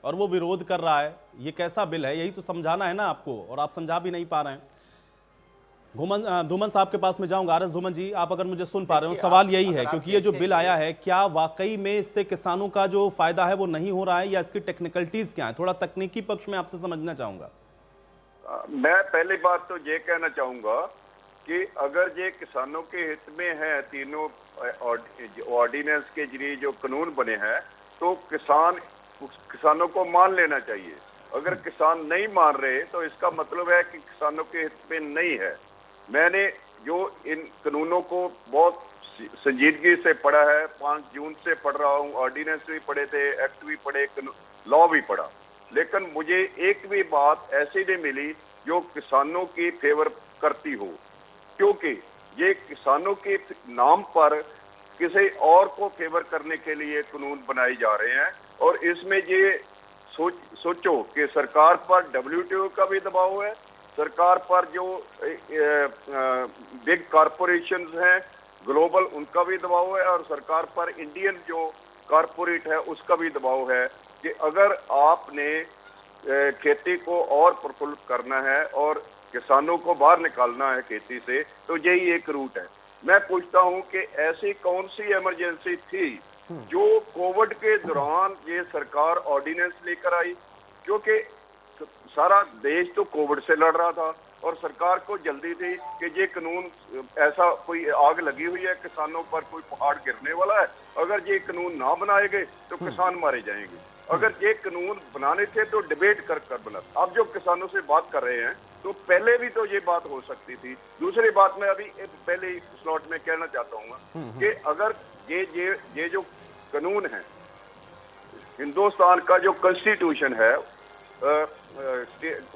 और वो विरोध कर रहा है। ये कैसा बिल है, यही तो समझाना है ना आपको, और आप समझा भी नहीं पा रहे हैं। धूमन साहब के पास में जाऊंगा। आर एस धूमन जी, आप अगर मुझे सुन पा रहे हो, सवाल यही है, क्योंकि ये जो बिल आया है, क्या वाकई में इससे किसानों का जो फायदा है वो नहीं हो रहा है, या इसकी टेक्निकलिटीज क्या है? थोड़ा तकनीकी पक्ष में आपसे समझना चाहूंगा। मैं पहली बात तो ये कहना चाहूंगा कि अगर ये किसानों के हित में है, तीनों ऑर्डिनेंस के जरिए जो कानून बने हैं, तो किसानों को मान लेना चाहिए। अगर किसान नहीं मान रहे तो इसका मतलब है कि किसानों के हित में नहीं है। मैंने जो इन कानूनों को बहुत संजीदगी से पढ़ा है, 5 जून से पढ़ रहा हूँ, ऑर्डिनेंस भी पढ़े थे, एक्ट भी पढ़े, लॉ भी पढ़ा, लेकिन मुझे एक भी बात ऐसी नहीं मिली जो किसानों की फेवर करती हो, क्योंकि ये किसानों के नाम पर किसी और को फेवर करने के लिए कानून बनाए जा रहे हैं। और इसमें ये सोचो कि सरकार पर WTO का भी दबाव है, सरकार पर जो बिग कॉरपोरेशंस हैं ग्लोबल, उनका भी दबाव है, और सरकार पर इंडियन जो कॉरपोरेट है उसका भी दबाव है कि अगर आपने खेती को और प्रफुल्लित करना है और किसानों को बाहर निकालना है खेती से, तो यही एक रूट है। मैं पूछता हूं कि ऐसी कौन सी इमरजेंसी थी जो कोविड के दौरान ये सरकार ऑर्डिनेंस लेकर आई, क्योंकि सारा देश तो कोविड से लड़ रहा था और सरकार को जल्दी थी कि ये कानून, ऐसा कोई आग लगी हुई है किसानों पर, कोई पहाड़ गिरने वाला है, अगर ये कानून ना बनाए गए तो किसान मारे जाएंगे। अगर ये कानून बनाने थे तो डिबेट कर बना। अब जो किसानों से बात कर रहे हैं, तो पहले भी तो ये बात हो सकती थी। दूसरी बात मैं अभी पहले स्लॉट में कहना चाहता हूँ कि अगर ये जो कानून है, हिंदुस्तान का जो कॉन्स्टिट्यूशन है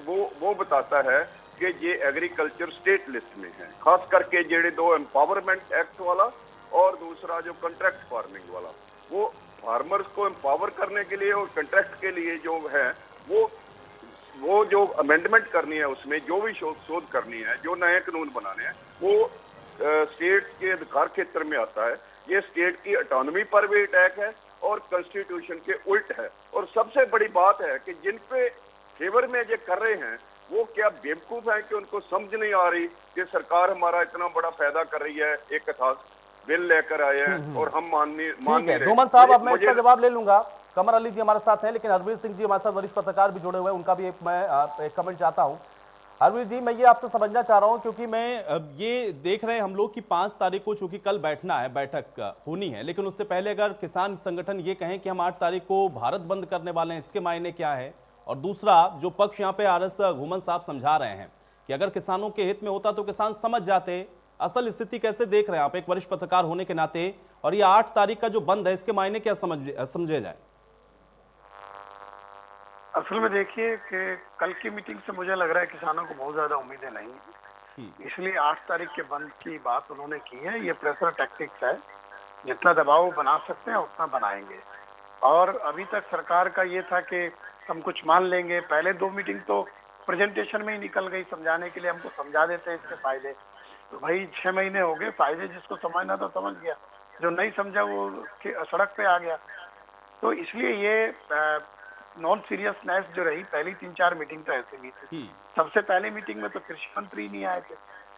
वो बताता है कि ये एग्रीकल्चर स्टेट लिस्ट में है, खास करके जेडे 2 एम्पावरमेंट एक्ट वाला और दूसरा जो कॉन्ट्रैक्ट फार्मिंग वाला, वो फार्मर्स को एम्पावर करने के लिए और कॉन्ट्रैक्ट के लिए जो है वो जो अमेंडमेंट करनी है, उसमें जो भी शोध करनी है, जो नए कानून बनाने हैं, वो स्टेट के अधिकार क्षेत्र में आता है। ये स्टेट की ऑटोनॉमी पर भी अटैक है और कॉन्स्टिट्यूशन के उल्ट है। और सबसे बड़ी बात है कि जिन पे फेवर में ये कर रहे हैं वो क्या बेवकूफ है कि उनको समझ नहीं आ रही कि सरकार हमारा इतना बड़ा फायदा कर रही है, एक खास बिल लेकर आए हैं और हम मान नहीं रहे। धूमन साहब, अब मैं इसका जवाब ले लूंगा। कमर अली जी हमारे साथ हैं, लेकिन हरवीर सिंह जी हमारे साथ वरिष्ठ पत्रकार भी जुड़े हुए हैं, उनका भी एक कमेंट चाहता हूं। हरवीर जी, मैं ये आपसे समझना चाह रहा हूं, क्योंकि मैं ये देख रहे हैं हम लोग कि 5 तारीख को चूंकि कल बैठना है, बैठक होनी है, लेकिन उससे पहले अगर किसान संगठन ये कहें कि हम 8 तारीख को भारत बंद करने वाले हैं, इसके मायने क्या है? और दूसरा जो पक्ष यहाँ पे आर एस घुमन साहब समझा रहे हैं कि अगर किसानों के हित में होता तो किसान समझ जाते, असल स्थिति कैसे देख रहे हैं आप एक वरिष्ठ पत्रकार होने के नाते, और ये 8 तारीख का जो बंद है इसके मायने क्या समझे जाए? असल में देखिए कि कल की मीटिंग से मुझे लग रहा है किसानों को बहुत ज्यादा उम्मीदें नहीं है, इसलिए 8 तारीख के बंद की बात उन्होंने की है। ये प्रेशर टैक्टिक्स है, जितना दबाव बना सकते हैं उतना बनाएंगे। और अभी तक सरकार का ये था कि हम कुछ मान लेंगे। पहले 2 मीटिंग तो प्रेजेंटेशन में ही निकल गई, समझाने के लिए हमको समझा देते हैं इसके फायदे। तो भाई 6 महीने हो गए, फायदे जिसको समझना था समझ गया, जो नहीं समझा वो सड़क पे आ गया। तो इसलिए ये नॉन सीरियसनेस जो रही, पहली 3-4 मीटिंग तो ऐसे भी थी। सबसे पहले मीटिंग में तो कृषि मंत्री नहीं आए थे,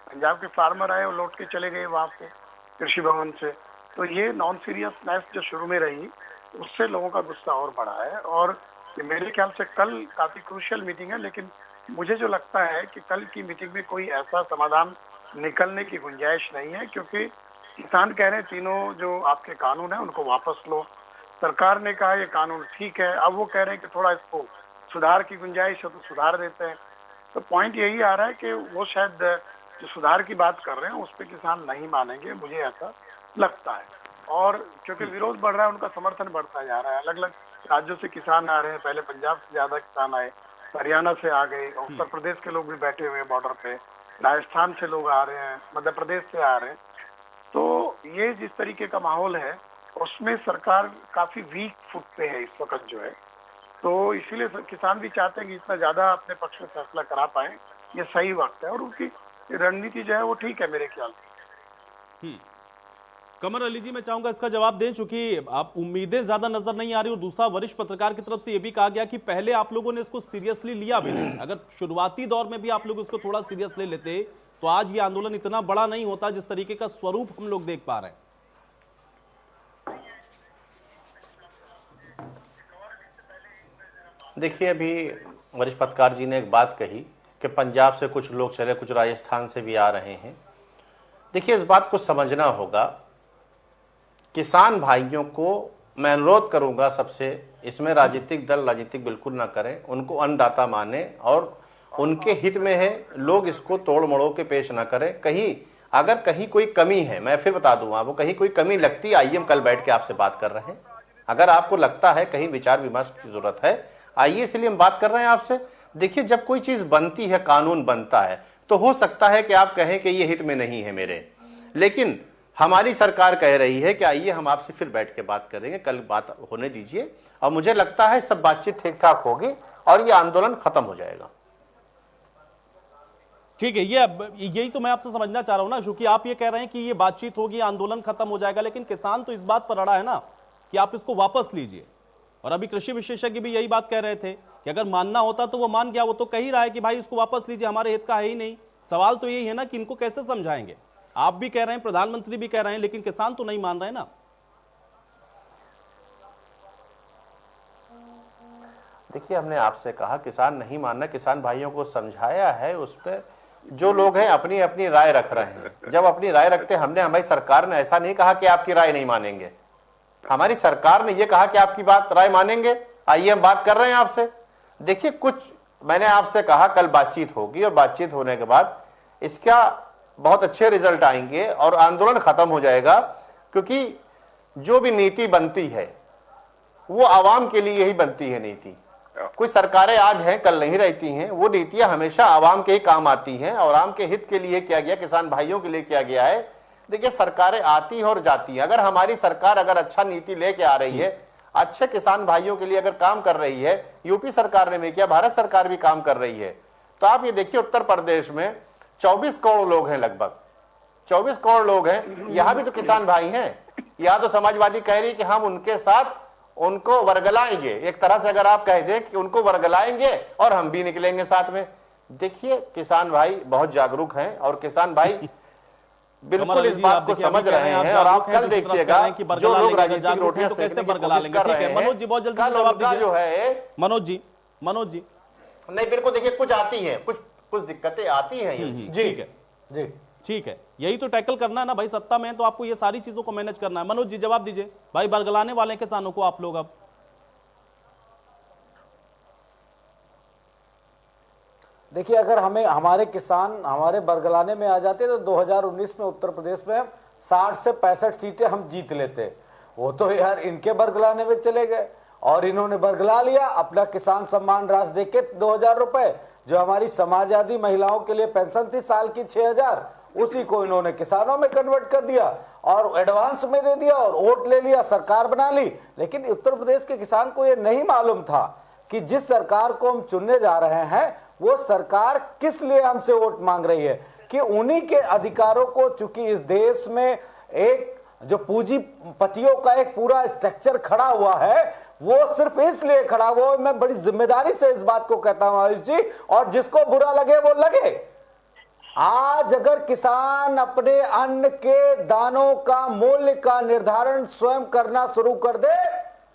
पंजाब के फार्मर आए और लौट के चले गए वहां से कृषि भवन से। तो ये नॉन सीरियसनेस जो शुरू में रही, उससे लोगों का गुस्सा और बढ़ा है। और मेरे ख्याल से कल काफी क्रूशियल मीटिंग है, लेकिन मुझे जो लगता है कि कल की मीटिंग में कोई ऐसा समाधान निकलने की गुंजाइश नहीं है, क्योंकि किसान कह रहे हैं तीनों जो आपके कानून है उनको वापस लो। सरकार ने कहा ये कानून ठीक है, अब वो कह रहे हैं कि थोड़ा इसको सुधार की गुंजाइश है तो सुधार देते हैं। तो पॉइंट यही आ रहा है कि वो शायद जो सुधार की बात कर रहे हैं उस पर किसान नहीं मानेंगे, मुझे ऐसा लगता है। और क्योंकि विरोध बढ़ रहा है, उनका समर्थन बढ़ता जा रहा है। अलग अलग राज्यों से किसान आ रहे हैं, पहले पंजाब से ज्यादा किसान आए, हरियाणा से आ गए, उत्तर प्रदेश के लोग भी बैठे हुए हैं बॉर्डर पे, राजस्थान से लोग आ रहे हैं, मध्य प्रदेश से आ रहे हैं। तो ये जिस तरीके का माहौल है उसमें सरकार काफी वीक फुट पे है इस वक्त जो है। तो इसीलिए किसान भी चाहते हैं कि इतना ज्यादा अपने पक्ष में फैसला करा पाए, ये सही वक्त है। और उनकी रणनीति जो है वो ठीक है मेरे ख्याल से। कमर अली जी, मैं चाहूंगा इसका जवाब दें, चूंकि आप उम्मीदें ज्यादा नजर नहीं आ रही, और दूसरा वरिष्ठ पत्रकार की तरफ से यह भी कहा गया कि पहले आप लोगों ने इसको सीरियसली लिया भी नहीं। अगर शुरुआती दौर में भी आप लोग इसको थोड़ा सीरियस ले लेते तो आज ये आंदोलन इतना बड़ा नहीं होता जिस तरीके का स्वरूप हम लोग देख पा रहे हैं। देखिए, अभी वरिष्ठ पत्रकार जी ने एक बात कही कि पंजाब से कुछ लोग चले, कुछ राजस्थान से भी आ रहे हैं। देखिए, इस बात को समझना होगा, किसान भाइयों को मैं अनुरोध करूंगा सबसे, इसमें राजनीतिक दल राजनीतिक बिल्कुल ना करें, उनको अन्नदाता माने और उनके हित में है, लोग इसको तोड़ मड़ोड़ के पेश ना करें। अगर कहीं कोई कमी है, मैं फिर बता दूं आपको, कहीं कोई कमी लगती, आइए हम कल बैठ के आपसे बात कर रहे हैं। अगर आपको लगता है कहीं विचार विमर्श की जरूरत है, आइए, इसलिए हम बात कर रहे हैं आपसे। देखिए, जब कोई चीज बनती है, कानून बनता है, तो हो सकता है कि आप कहें कि ये हित में नहीं है मेरे, लेकिन हमारी सरकार कह रही है कि आइए हम आपसे फिर बैठ के बात करेंगे, कल बात होने दीजिए, और मुझे लगता है सब बातचीत ठीक ठाक होगी और ये आंदोलन खत्म हो जाएगा। ठीक है, यही तो मैं आपसे समझना चाह रहा हूं ना, क्योंकि आप ये कह रहे हैं कि ये बातचीत होगी, आंदोलन खत्म हो जाएगा, लेकिन किसान तो इस बात पर अड़ा है ना कि आप इसको वापस लीजिए। और अभी कृषि विशेषज्ञ भी यही बात कह रहे थे कि अगर मानना होता तो वो मान गया, वो तो कह ही रहा है कि भाई इसको वापस लीजिए, हमारे हित का है ही नहीं। सवाल तो यही है ना कि इनको कैसे समझाएंगे? आप भी कह रहे हैं, प्रधानमंत्री भी कह रहे हैं, लेकिन किसान तो नहीं मान रहे ना। देखिए, हमने आपसे कहा किसान नहीं मानना, किसान भाइयों को समझाया है, उस पर जो लोग हैं अपनी अपनी राय रख रहे हैं। जब अपनी राय रखते, हमने, हमारी सरकार ने ऐसा नहीं कहा कि आपकी राय नहीं मानेंगे, हमारी सरकार ने यह कहा कि आपकी बात राय मानेंगे, आइए हम बात कर रहे हैं आपसे। देखिए, कुछ मैंने आपसे कहा कल बातचीत होगी, और बातचीत होने के बाद इसका बहुत अच्छे रिजल्ट आएंगे और आंदोलन खत्म हो जाएगा, क्योंकि जो भी नीति बनती है वो आवाम के लिए ही बनती है। नीति कुछ सरकारें आज हैं कल नहीं रहती हैं, वो नीतियां हमेशा आवाम के ही काम आती हैं और आवाम के हित के लिए किया गया, किसान भाइयों के लिए किया गया है। देखिए, सरकारें आती हैं और जाती हैं। अगर हमारी सरकार अगर अच्छा नीति लेके आ रही है, अच्छे किसान भाइयों के लिए अगर काम कर रही है, यूपी सरकार ने भी किया, भारत सरकार भी काम कर रही है, तो आप ये देखिए, उत्तर प्रदेश में 24 करोड़ लोग हैं, लगभग 24 करोड़ लोग हैं, यहां भी तो किसान भाई हैं। यहां तो समाजवादी कह रही है कि हम उनके साथ उनको वर्गलाएंगे, एक तरह से अगर आप कह दें कि उनको वर्गलाएंगे और हम भी निकलेंगे साथ में। देखिए, किसान भाई बहुत जागरूक हैं और किसान भाई बिल्कुल इस बात को समझ रहे हैं। और आप कल देखिएगा, जो लोग राजनीतिक रोटियां सेकने की कोशिश कर रहे हैं, मनोज जी बहुत जल्दी जवाब दीजिए। जो है मनोज जी नहीं, बिल्कुल, देखिए, कुछ आती है, कुछ दिक्कतें आती हैं। ठीक है जी, ठीक है, यही तो टैकल करना है ना भाई, सत्ता में है तो आपको ये सारी चीजों को मैनेज करना है। मनोज जी जवाब दीजिए भाई, बरगलाने वाले किसानों को आप लोग अब देखिए, अगर हमें हमारे किसान हमारे बरगलाने में आ जाते तो 2019 में उत्तर प्रदेश में 60 से 65 सीटें हम जीत लेते। वो तो यार इनके बरगलाने में चले गए और इन्होंने बरगला लिया। अपना किसान सम्मान राशि देके 2000 रुपए, जो हमारी समाजवादी महिलाओं के लिए पेंशन थी साल की 6000, उसी को इन्होंने किसानों में कन्वर्ट कर दिया और एडवांस में दे दिया और वोट ले लिया, सरकार बना ली। लेकिन उत्तर प्रदेश के किसान को यह नहीं मालूम था कि जिस सरकार को हम चुनने जा रहे हैं वो सरकार किस लिए हमसे वोट मांग रही है, कि उन्हीं के अधिकारों को, चूंकि इस देश में एक जो पूंजीपतियों का एक पूरा स्ट्रक्चर खड़ा हुआ है, वो सिर्फ इसलिए खड़ा हुआ। मैं बड़ी जिम्मेदारी से इस बात को कहता हूं आयुष जी, और जिसको बुरा लगे वो लगे। आज अगर किसान अपने अन्न के दानों का मूल्य का निर्धारण स्वयं करना शुरू कर दे,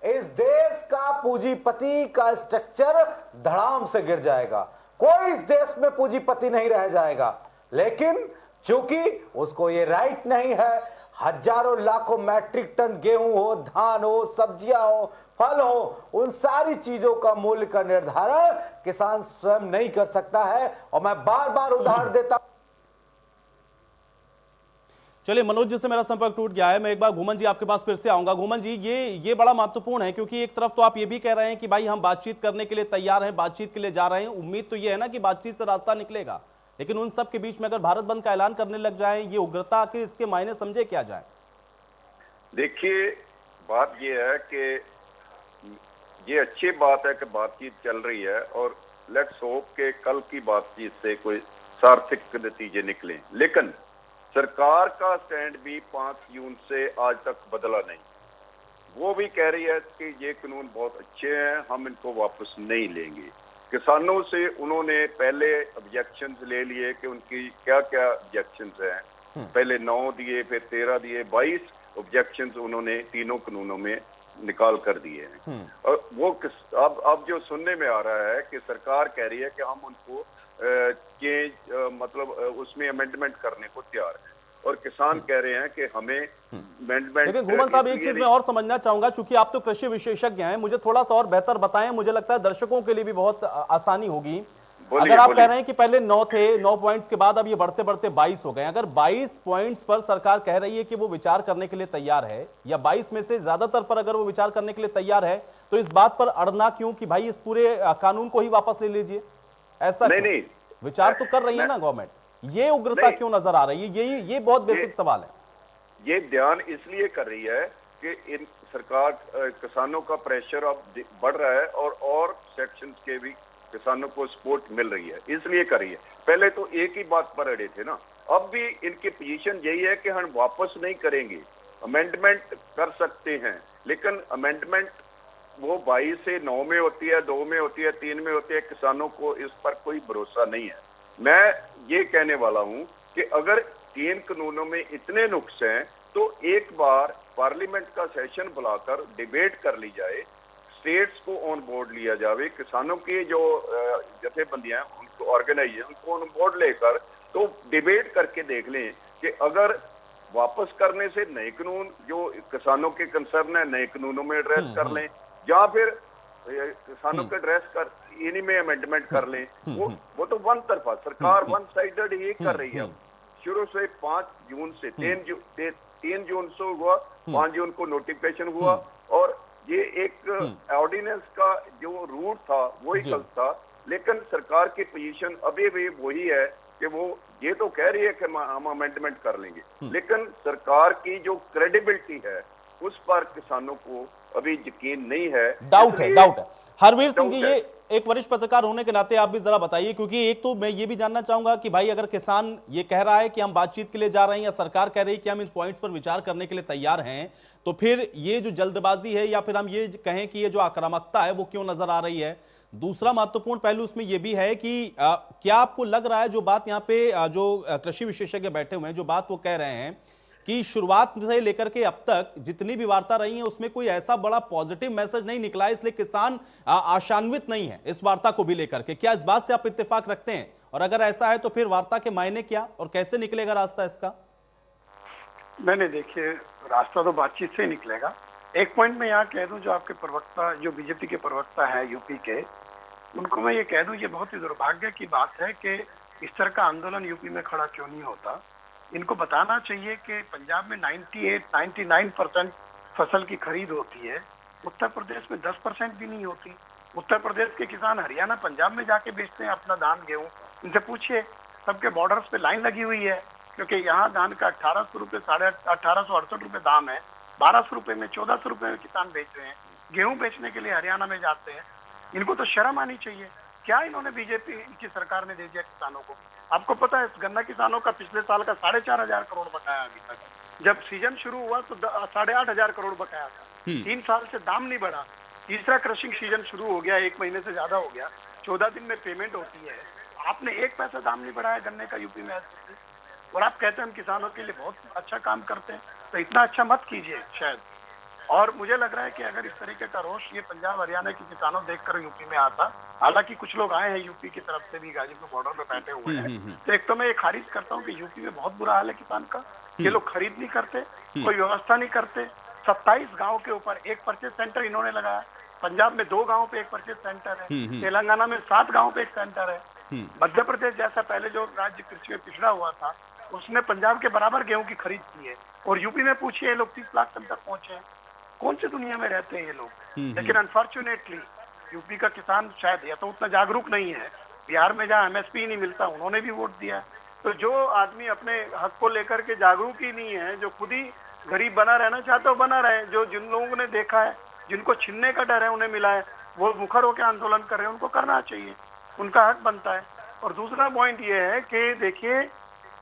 इस देश का पूंजीपति का स्ट्रक्चर धड़ाम से गिर जाएगा। कोई इस देश में पूंजीपति नहीं रह जाएगा। लेकिन चूंकि उसको ये राइट नहीं है, हजारों लाखों मैट्रिक टन गेहूं हो, धान हो, सब्जियां हो, फल हो, उन सारी चीजों का मूल्य का निर्धारण किसान स्वयं नहीं कर सकता है। और मैं बार बार उदाहरण देता हूं। चलिए, मनोज जी से मेरा संपर्क टूट गया है। मैं एक बार घूमन जी आपके पास फिर से आऊंगा। घूमन जी, ये बड़ा महत्वपूर्ण है, क्योंकि एक तरफ तो आप ये भी कह रहे हैं कि भाई हम बातचीत करने के लिए तैयार हैं, बातचीत के लिए जा रहे हैं। उम्मीद तो ये है ना कि बातचीत से रास्ता निकलेगा, लेकिन उन सब के बीच में अगर भारत बंद का ऐलान करने लग जाए, ये उग्रता आखिर इसके मायने समझे क्या जाए? देखिए, बात ये है कि ये अच्छी बात है कि बातचीत चल रही है और लेट्स होप के कल की बातचीत से कोई सार्थक नतीजे निकले। लेकिन सरकार का स्टैंड भी 5 जून से आज तक बदला नहीं। वो भी कह रही है कि ये कानून बहुत अच्छे हैं, हम इनको वापस नहीं लेंगे। किसानों से उन्होंने पहले ऑब्जेक्शंस ले लिए कि उनकी क्या क्या ऑब्जेक्शंस हैं। पहले 9 दिए, फिर 13 दिए, 22 ऑब्जेक्शंस उन्होंने तीनों कानूनों में निकाल कर दिए हैं। और वो अब जो सुनने में आ रहा है कि सरकार कह रही है कि हम उनको चेंज मतलब उसमें अमेंडमेंट करने को तैयार है, और किसान कह रहे हैं कि हमें अमेंडमेंट। लेकिन घूमन साहब, एक चीज मैं और समझना चाहूंगा, चूंकि आप तो कृषि विशेषज्ञ हैं, मुझे थोड़ा सा और बेहतर बताएं। मुझे लगता है दर्शकों के लिए भी बहुत आसानी होगी। अगर आप कह रहे हैं कि पहले 9 थे, 9 पॉइंट्स के बाद अब ये बढ़ते बढ़ते 22 हो गए, अगर 22 पॉइंट्स पर सरकार कह रही है कि वो विचार करने के लिए तैयार है, या 22 में से ज्यादातर पर अगर वो विचार करने के लिए तैयार है, तो इस बात पर अड़ना क्यों कि भाई इस पूरे कानून को ही वापस ले लीजिए? ऐसा नहीं, विचार तो कर रही है ना गवर्नमेंट, ये उग्रता क्यों नजर आ रही है? ये बहुत बेसिक सवाल है। ये ध्यान इसलिए कर रही है कि इन सरकार किसानों का प्रेशर अब बढ़ रहा है और सेक्शंस के भी किसानों को सपोर्ट मिल रही है, इसलिए कर रही है। पहले तो एक ही बात पर अड़े थे ना, अब भी इनकी पोजीशन यही है कि हम वापस नहीं करेंगे, अमेंडमेंट कर सकते हैं। लेकिन अमेंडमेंट वो 22 से 9 में होती है, 2 में होती है, 3 में होती है, किसानों को इस पर कोई भरोसा नहीं है। मैं ये कहने वाला हूं कि अगर 3 कानूनों में इतने नुक्स हैं तो एक बार पार्लियामेंट का सेशन बुलाकर डिबेट कर ली जाए, स्टेट्स को ऑन बोर्ड लिया जाए, किसानों की जो जथेबंदियां उनको ऑर्गेनाइज उनको ऑन बोर्ड लेकर तो डिबेट करके देख लें कि अगर वापस करने से नए कानून जो किसानों के कंसर्न है नए कानूनों में एड्रेस कर लें, या फिर किसानों के एड्रेस कर इन्हीं में अमेंडमेंट कर लें। वो तो वन तरफा सरकार वन साइडेड ही कर रही है। शुरू से 5 जून से 3 जून से हुआ, 5 जून को नोटिफिकेशन हुआ, और ये एक ऑर्डिनेंस का जो रूट था वही गलत था। लेकिन सरकार की पोजीशन अभी भी वही है कि वो ये तो कह रही है कि हम अमेंडमेंट कर लेंगे, लेकिन सरकार की जो क्रेडिबिलिटी है उस पर किसानों को अभी यकीन नहीं है, डाउट है। हरवीर सिंह जी, ये एक वरिष्ठ पत्रकार होने के नाते आप भी जरा बताइए, क्योंकि एक तो मैं ये भी जानना चाहूंगा कि भाई अगर किसान ये कह रहा है कि हम बातचीत के लिए जा रहे हैं, या सरकार कह रही है कि हम इन पॉइंट्स पर विचार करने के लिए तैयार हैं, तो फिर ये जो जल्दबाजी है, या फिर हम ये कहें कि ये जो आक्रामकता है वो क्यों नजर आ रही है? दूसरा महत्वपूर्ण पहलू उसमें यह भी है कि क्या आपको लग रहा है, जो बात यहाँ पे जो कृषि विशेषज्ञ बैठे हुए हैं, जो बात वो कह रहे हैं कि शुरुआत से लेकर के अब तक जितनी भी वार्ता रही है उसमें कोई ऐसा बड़ा पॉजिटिव मैसेज नहीं निकला, इसलिए किसान आशान्वित नहीं है इस वार्ता को भी लेकर के? क्या इस बात से आप इत्तेफाक रखते हैं? और अगर ऐसा है तो फिर वार्ता के मायने क्या और कैसे निकलेगा रास्ता इसका? नहीं, देखिए, रास्ता तो बातचीत से ही निकलेगा। एक पॉइंट में यहाँ कह दूं, जो आपके प्रवक्ता, जो बीजेपी के प्रवक्ता हैं यूपी के, उनको मैं ये कह दूं, ये बहुत ही दुर्भाग्य की बात है कि इस तरह का आंदोलन यूपी में खड़ा क्यों नहीं होता। इनको बताना चाहिए कि पंजाब में 98-99% फसल की खरीद होती है, उत्तर प्रदेश में 10% भी नहीं होती। उत्तर प्रदेश के किसान हरियाणा पंजाब में जाके बेचते हैं अपना धान गेहूं। इनसे पूछिए, सबके बॉर्डर्स पे लाइन लगी हुई है, क्योंकि यहाँ धान का 1800 रुपये, 1868 रुपये दाम है, 1200 रुपये में, 1400 रुपये में किसान बेच रहे हैं। गेहूं बेचने के लिए हरियाणा में जाते हैं। इनको तो शर्म आनी चाहिए। क्या इन्होंने बीजेपी की सरकार ने दे दिया किसानों को? आपको पता है गन्ना किसानों का पिछले साल का 4,500 करोड़ बकाया अभी तक। जब सीजन शुरू हुआ तो 8,500 करोड़ बकाया था। 3 साल से दाम नहीं बढ़ा। तीसरा क्रशिंग सीजन शुरू हो गया, 1 महीने से ज्यादा हो गया, 14 दिन में पेमेंट होती है। आपने 1 पैसा दाम नहीं बढ़ाया गन्ने का यूपी में, और आप कहते हैं हम किसानों के लिए बहुत अच्छा काम करते हैं। तो इतना अच्छा मत कीजिए शायद। और मुझे लग रहा है कि अगर इस तरीके का रोष ये पंजाब हरियाणा के किसानों देखकर यूपी में आता, हालांकि कुछ लोग आए हैं यूपी की तरफ से भी, गाजीपुर बॉर्डर पे बैठे हुए हैं, तो एक तो मैं ये खारिज करता हूँ कि यूपी में बहुत बुरा हाल है किसान का। ये लोग खरीद नहीं करते, कोई व्यवस्था नहीं करते। 27 गाँव के ऊपर 1 परचेज सेंटर इन्होंने लगाया। पंजाब में 2 गाँव पे 1 परचेज सेंटर है, तेलंगाना में 7 गाँव पे 1 सेंटर है। मध्य प्रदेश जैसा पहले जो राज्य कृषि में पिछड़ा हुआ था, उसने पंजाब के बराबर गेहूं की खरीद की है। और यूपी में पूछिए, लोग 30 लाख टन तक पहुंचे हैं। कौन सी दुनिया में रहते हैं ये लोग? लेकिन अनफॉर्चुनेटली यूपी का किसान शायद या तो उतना जागरूक नहीं है। बिहार में जहाँ एमएसपी नहीं मिलता उन्होंने भी वोट दिया। तो जो आदमी अपने हक को लेकर के जागरूक ही नहीं है, जो खुद ही गरीब बना रहना चाहते हो बना रहे, जो जिन लोगों ने देखा है, जिनको छीनने का डर है उन्हें मिला है, वो मुखर होकर आंदोलन कर रहे हैं, उनको करना चाहिए, उनका हक बनता है। और दूसरा पॉइंट ये है कि देखिए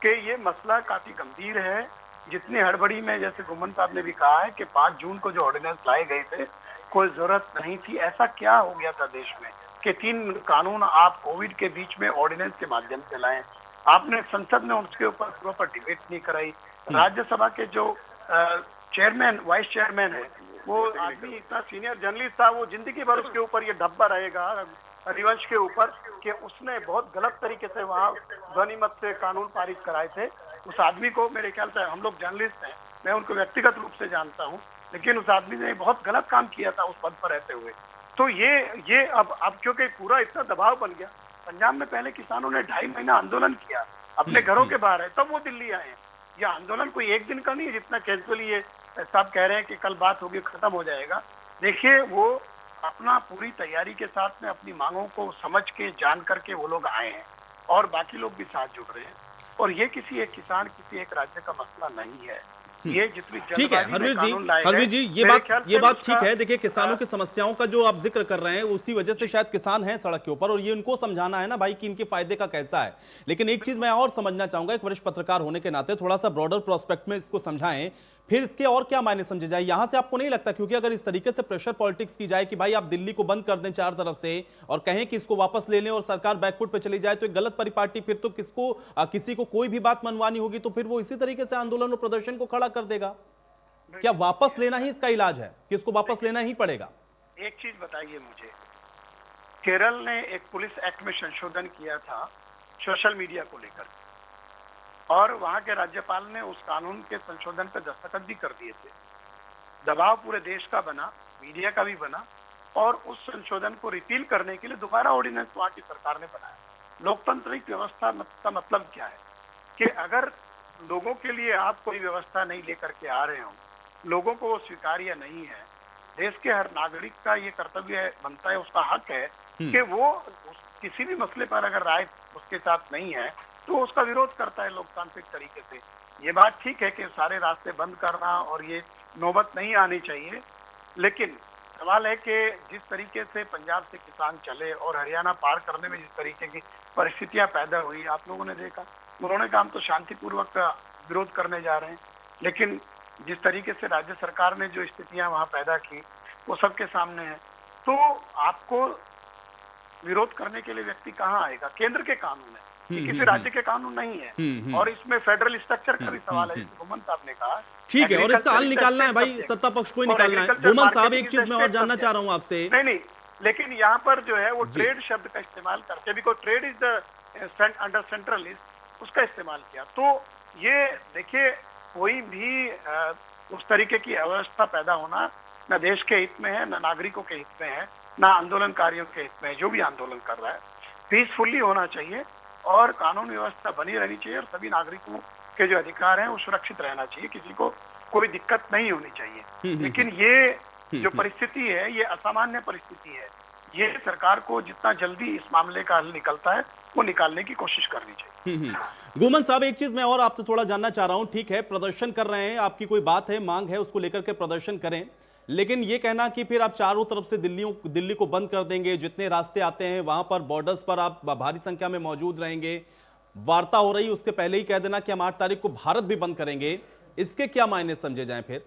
कि ये मसला काफी गंभीर है। जितनी हड़बड़ी में, जैसे घुमन साहब ने भी कहा है कि 5 जून को जो ऑर्डिनेंस लाए गए थे, कोई जरूरत नहीं थी। ऐसा क्या हो गया था देश में कि 3 कानून आप कोविड के बीच में ऑर्डिनेंस के माध्यम से लाए? आपने संसद में उसके ऊपर प्रॉपर डिबेट नहीं कराई। राज्यसभा के जो चेयरमैन, वाइस चेयरमैन है, वो आदमी इतना सीनियर जर्नलिस्ट था, वो जिंदगी भर उसके ऊपर ये धब्बा रहेगा हरिवंश के ऊपर कि उसने बहुत गलत तरीके से वहाँ ध्वनिमत से कानून पारित कराए थे। उस आदमी को, मेरे ख्याल से, हम लोग जर्नलिस्ट हैं, मैं उनको व्यक्तिगत रूप से जानता हूँ, लेकिन उस आदमी ने बहुत गलत काम किया था उस पद पर रहते हुए। तो ये अब क्योंकि पूरा इतना दबाव बन गया। पंजाब में पहले किसानों ने 2.5 महीना आंदोलन किया, अपने घरों के बाहर है, तब वो दिल्ली आए। यह आंदोलन कोई एक दिन का नहीं है जितना कैजुअली ये साहब कह रहे हैं कि कल बात होगी खत्म हो जाएगा। देखिए, वो अपना पूरी तैयारी के साथ में अपनी मांगों को समझ के, जान करके वो लोग आए हैं, और बाकी लोग भी साथ जुड़ रहे हैं। और ये किसी एक किसान, किसी एक राज्य का मसला नहीं है। ये जितनी ठीक है हरवीर जी, ये बात ठीक है। देखिए, किसानों की समस्याओं का जो आप जिक्र कर रहे हैं, उसी वजह से शायद किसान हैं सड़क के ऊपर, और ये उनको समझाना है ना भाई कि इनके फायदे का कैसा है। लेकिन एक चीज मैं और समझना चाहूंगा, एक वरिष्ठ पत्रकार होने के नाते थोड़ा सा ब्रॉडर प्रोस्पेक्ट में इसको समझाएं, फिर इसके और क्या मायने समझे जाए। यहां से आपको नहीं लगता, क्योंकि अगर इस तरीके से प्रेशर पॉलिटिक्स की जाए कि भाई आप दिल्ली को बंद कर दें 4 तरफ से और कहें कि इसको वापस ले लें और सरकार बैकफुट पे चली जाए, तो एक गलत परिपाटी, फिर तो किसी को कोई भी बात मनवानी होगी तो फिर वो इसी तरीके से आंदोलन और प्रदर्शन को खड़ा कर देगा। क्या वापस लेना ही इसका इलाज है कि इसको वापस लेना ही पड़ेगा? एक चीज बताइए मुझे, केरल ने एक पुलिस एक्ट में संशोधन किया था सोशल मीडिया को लेकर, और वहां के राज्यपाल ने उस कानून के संशोधन पर दस्तखत भी कर दिए थे। दबाव पूरे देश का बना, मीडिया का भी बना, और उस संशोधन को रिपील करने के लिए दोबारा ऑर्डिनेंस वहां की सरकार ने बनाया। लोकतांत्रिक व्यवस्था का मतलब क्या है कि अगर लोगों के लिए आप कोई व्यवस्था नहीं लेकर के आ रहे हो, लोगों को वो स्वीकार्य नहीं है, देश के हर नागरिक का ये कर्तव्य बनता है, उसका हक है कि वो किसी भी मसले पर अगर राय उसके साथ नहीं है तो उसका विरोध करता है लोकतांत्रिक तरीके से। ये बात ठीक है कि सारे रास्ते बंद करना और ये नौबत नहीं आनी चाहिए, लेकिन सवाल है कि जिस तरीके से पंजाब से किसान चले और हरियाणा पार करने में जिस तरीके की परिस्थितियां पैदा हुई, आप लोगों ने देखा। उन्होंने कहा हम तो शांतिपूर्वक विरोध करने जा रहे हैं, लेकिन जिस तरीके से राज्य सरकार ने जो स्थितियां वहां पैदा की वो सबके सामने है। तो आपको विरोध करने के लिए व्यक्ति कहाँ आएगा? केंद्र के कानून है, किसी राज्य के कानून नहीं है। और इसमें फेडरल स्ट्रक्चर का भी सवाल है, घुमन साहब ने कहा। ठीक है, और इसका हल निकालना है भाई, सत्ता पक्ष को ही निकालना है। घुमन साहब, एक चीज मैं और जानना चाह रहा हूँ आपसे। नहीं, लेकिन यहाँ पर जो है वो ट्रेड शब्द का इस्तेमाल करके, because trade is the under centralist, उसका इस्तेमाल किया। तो ये देखिए, कोई भी उस तरीके की अवस्था पैदा होना न देश के हित में है, न नागरिकों के हित में है। ना आंदोलनकारियों के हित में। जो भी आंदोलन कर रहा है पीसफुली होना चाहिए और कानून व्यवस्था बनी रहनी चाहिए और सभी नागरिकों के जो अधिकार हैं वो सुरक्षित रहना चाहिए, किसी को कोई दिक्कत नहीं होनी चाहिए। लेकिन ये जो परिस्थिति है ये असामान्य परिस्थिति है, ये सरकार को जितना जल्दी इस मामले का हल निकलता है वो निकालने की कोशिश करनी चाहिए। घुमन साहब, एक चीज मैं और आपसे थोड़ा जानना चाह रहा हूं। ठीक है, प्रदर्शन कर रहे हैं, आपकी कोई बात है, मांग है, उसको लेकर के प्रदर्शन करें, लेकिन ये कहना कि फिर आप चारों तरफ से दिल्ली को बंद कर देंगे, जितने रास्ते आते हैं वहां पर बॉर्डर्स पर आप भारी संख्या में मौजूद रहेंगे, वार्ता हो रही उसके पहले ही कह देना कि हम 8 तारीख को भारत भी बंद करेंगे, इसके क्या मायने समझे जाएं फिर?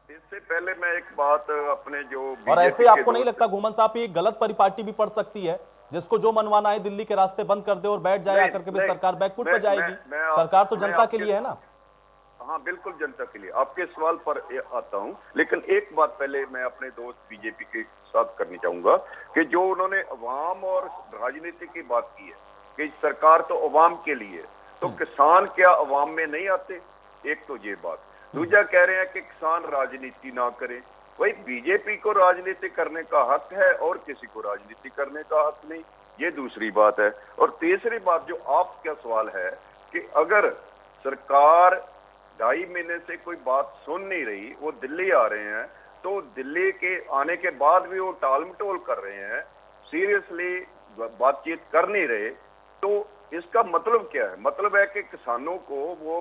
इससे पहले मैं एक बात अपने जो और ऐसे आपको नहीं लगता घुमन साहब ये गलत परिपाटी भी पड़ सकती है, जिसको जो मनवाना है दिल्ली के रास्ते बंद कर दे और बैठ जाए आकर के भी सरकार बैकफुट पर जाएगी? सरकार तो जनता के लिए है ना। हाँ बिल्कुल, जनता के लिए। आपके सवाल पर आता हूँ, लेकिन एक बात पहले मैं अपने दोस्त बीजेपी के साथ करनी चाहूंगा कि जो उन्होंने अवाम और राजनीति की बात की है कि सरकार तो अवाम के लिए, तो किसान क्या अवाम में नहीं आते? एक तो ये बात। दूसरा कह रहे हैं कि किसान राजनीति ना करें। भाई बीजेपी को राजनीति करने का हक है और किसी को राजनीति करने का हक नहीं, ये दूसरी बात है। और तीसरी बात जो आपका सवाल है कि अगर सरकार 2.5 महीने से कोई बात सुन नहीं रही, वो दिल्ली आ रहे हैं, तो दिल्ली के आने के बाद भी वो टाल मटोल कर रहे हैं, सीरियसली बातचीत कर नहीं रहे, तो इसका मतलब क्या है? मतलब है कि किसानों को वो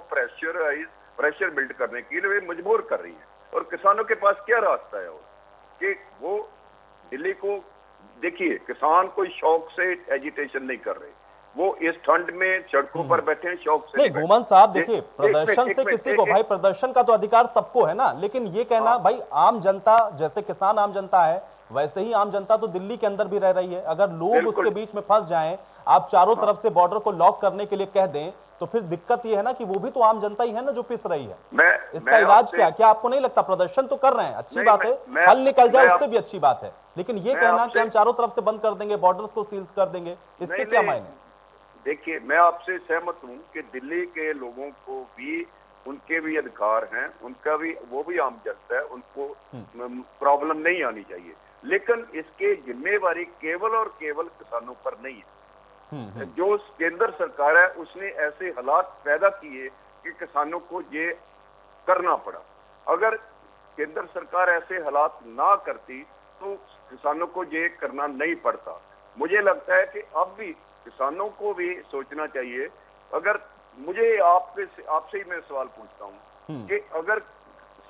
प्रेशर बिल्ड करने के लिए मजबूर कर रही है। और किसानों के पास क्या रास्ता है और कि वो दिल्ली को, देखिए किसान कोई शौक से एजिटेशन नहीं कर रहे, वो इस ठंड में सड़कों पर बैठे हैं शौक से। नहीं घुमन साहब, देखिए प्रदर्शन से किसी को, भाई प्रदर्शन का तो अधिकार सबको है ना, लेकिन ये कहना भाई आम जनता, जैसे किसान आम जनता है वैसे ही आम जनता तो दिल्ली के अंदर भी रह रही है, अगर लोग उसके बीच में फंस जाएं, आप चारों तरफ से बॉर्डर को लॉक करने के लिए कह दें, तो फिर दिक्कत ये है ना कि वो भी तो आम जनता ही है ना जो पिस रही है। इसका इलाज क्या आपको नहीं लगता? प्रदर्शन तो कर रहे हैं, अच्छी बात है, हल निकल जाए उससे भी अच्छी बात है, लेकिन ये कहना कि हम चारों तरफ से बंद कर देंगे, बॉर्डर को सील कर देंगे, इसके क्या मायने? देखिए मैं आपसे सहमत हूं कि दिल्ली के लोगों को भी, उनके भी अधिकार हैं, उनका भी, वो भी आम जनता है, उनको प्रॉब्लम नहीं आनी चाहिए, लेकिन इसके जिम्मेवारी केवल और केवल किसानों पर नहीं है। जो केंद्र सरकार है उसने ऐसे हालात पैदा किए कि किसानों को ये करना पड़ा। अगर केंद्र सरकार ऐसे हालात ना करती तो किसानों को ये करना नहीं पड़ता। मुझे लगता है कि अब भी किसानों को भी सोचना चाहिए। अगर मुझे आपसे ही मैं सवाल पूछता हूँ कि अगर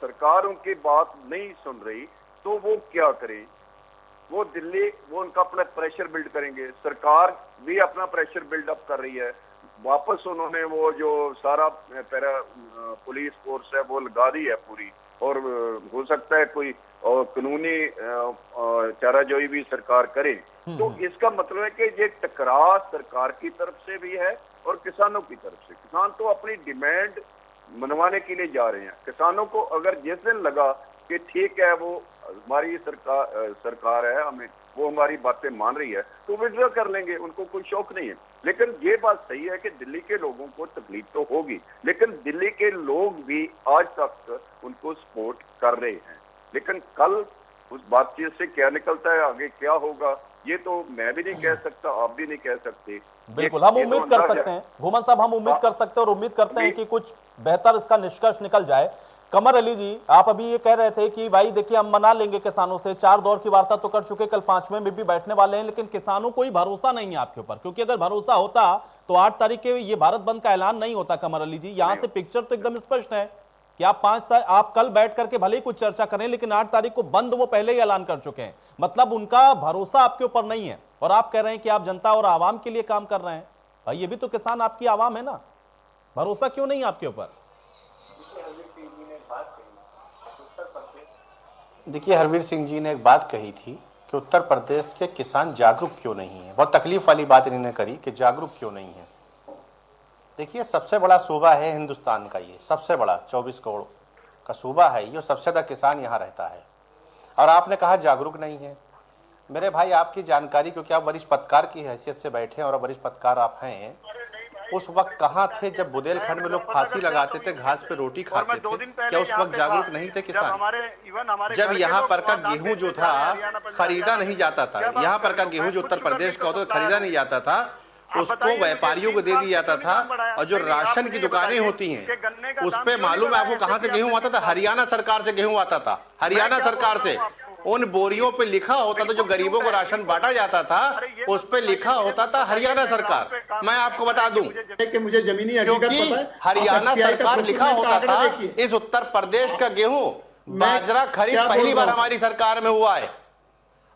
सरकार उनकी बात नहीं सुन रही तो वो क्या करें? वो दिल्ली, वो उनका अपना प्रेशर बिल्ड करेंगे, सरकार भी अपना प्रेशर बिल्डअप कर रही है, वापस उन्होंने वो जो सारा पैरा पुलिस फोर्स है वो लगा दी है पूरी, और हो सकता है कोई कानूनी चाराजोई भी सरकार करे। तो इसका मतलब है कि ये टकराव सरकार की तरफ से भी है और किसानों की तरफ से। किसान तो अपनी डिमांड मनवाने के लिए जा रहे हैं। किसानों को अगर जिस दिन लगा कि ठीक है वो हमारी सरकार है, हमें वो हमारी बातें मान रही है, तो विड्रॉ कर लेंगे, उनको कोई शौक नहीं है। लेकिन ये बात सही है कि दिल्ली के लोगों को तकलीफ तो होगी, लेकिन दिल्ली के लोग भी आज तक उनको सपोर्ट कर रहे हैं। लेकिन कल उस बातचीत से क्या निकलता है, आगे क्या होगा, ये तो मैं भी नहीं कह सकता, आप भी नहीं कह सकते। बिल्कुल हम उम्मीद कर सकते हैं घुमन साहब, हम उम्मीद कर सकते हैं और उम्मीद करते हैं कि कुछ बेहतर इसका निष्कर्ष निकल जाए। कमर अली जी, आप अभी ये कह रहे थे कि भाई देखिए हम मना लेंगे किसानों से, 4 दौर की वार्ता तो कर चुके, कल 5वें में भी बैठने वाले हैं, लेकिन किसानों को ही भरोसा नहीं है आपके ऊपर, क्योंकि अगर भरोसा होता तो 8 तारीख के ये भारत बंद का ऐलान नहीं होता। कमर अली जी, यहां से पिक्चर तो एकदम स्पष्ट है कि आप कल बैठ करके भले ही कुछ चर्चा करें, लेकिन 8 तारीख को बंद वो पहले ही ऐलान कर चुके हैं। मतलब उनका भरोसा आपके ऊपर नहीं है और आप कह रहे हैं कि आप जनता और आवाम के लिए काम कर रहे हैं। भाई ये भी तो किसान आपकी आवाम है ना, भरोसा क्यों नहीं आपके ऊपर? देखिए हरवीर सिंह जी ने एक बात कही थी कि उत्तर प्रदेश के किसान जागरूक क्यों नहीं है। बहुत तकलीफ वाली बात इन्होंने करी कि जागरूक क्यों नहीं है। देखिए सबसे बड़ा सूबा है हिंदुस्तान का, ये सबसे बड़ा 24 करोड़ का सूबा है ये, सबसे ज़्यादा किसान यहाँ रहता है, और आपने कहा जागरूक नहीं है। मेरे भाई आपकी जानकारी, क्योंकि आप वरिष्ठ पत्रकार की हैसियत से बैठे हैं और वरिष्ठ पत्रकार आप हैं, उस वक्त कहाँ थे जब बुंदेलखंड में लोग फांसी लगाते थे, घास पे रोटी खाते थे? क्या उस वक्त जागरूक नहीं थे किसान? जब यहाँ पर का गेहूं जो था खरीदा नहीं जाता था, यहाँ पर का गेहूं जो उत्तर प्रदेश का होता था खरीदा नहीं जाता था, उसको व्यापारियों को दे दिया जाता था। और जो राशन की दुकानें होती हैं उस पे मालूम है आपको कहां से गेहूं आता था? हरियाणा सरकार से गेहूं आता था, हरियाणा सरकार से। उन बोरियों पे लिखा होता था, जो गरीबों को राशन बांटा जाता था उस पे लिखा होता था हरियाणा सरकार। मैं आपको बता दूं कि मुझे जमीनी क्योंकि हरियाणा सरकार लिखा होता था। इस उत्तर प्रदेश का गेहूं बाजरा खरीद पहली बार हमारी सरकार में हुआ है।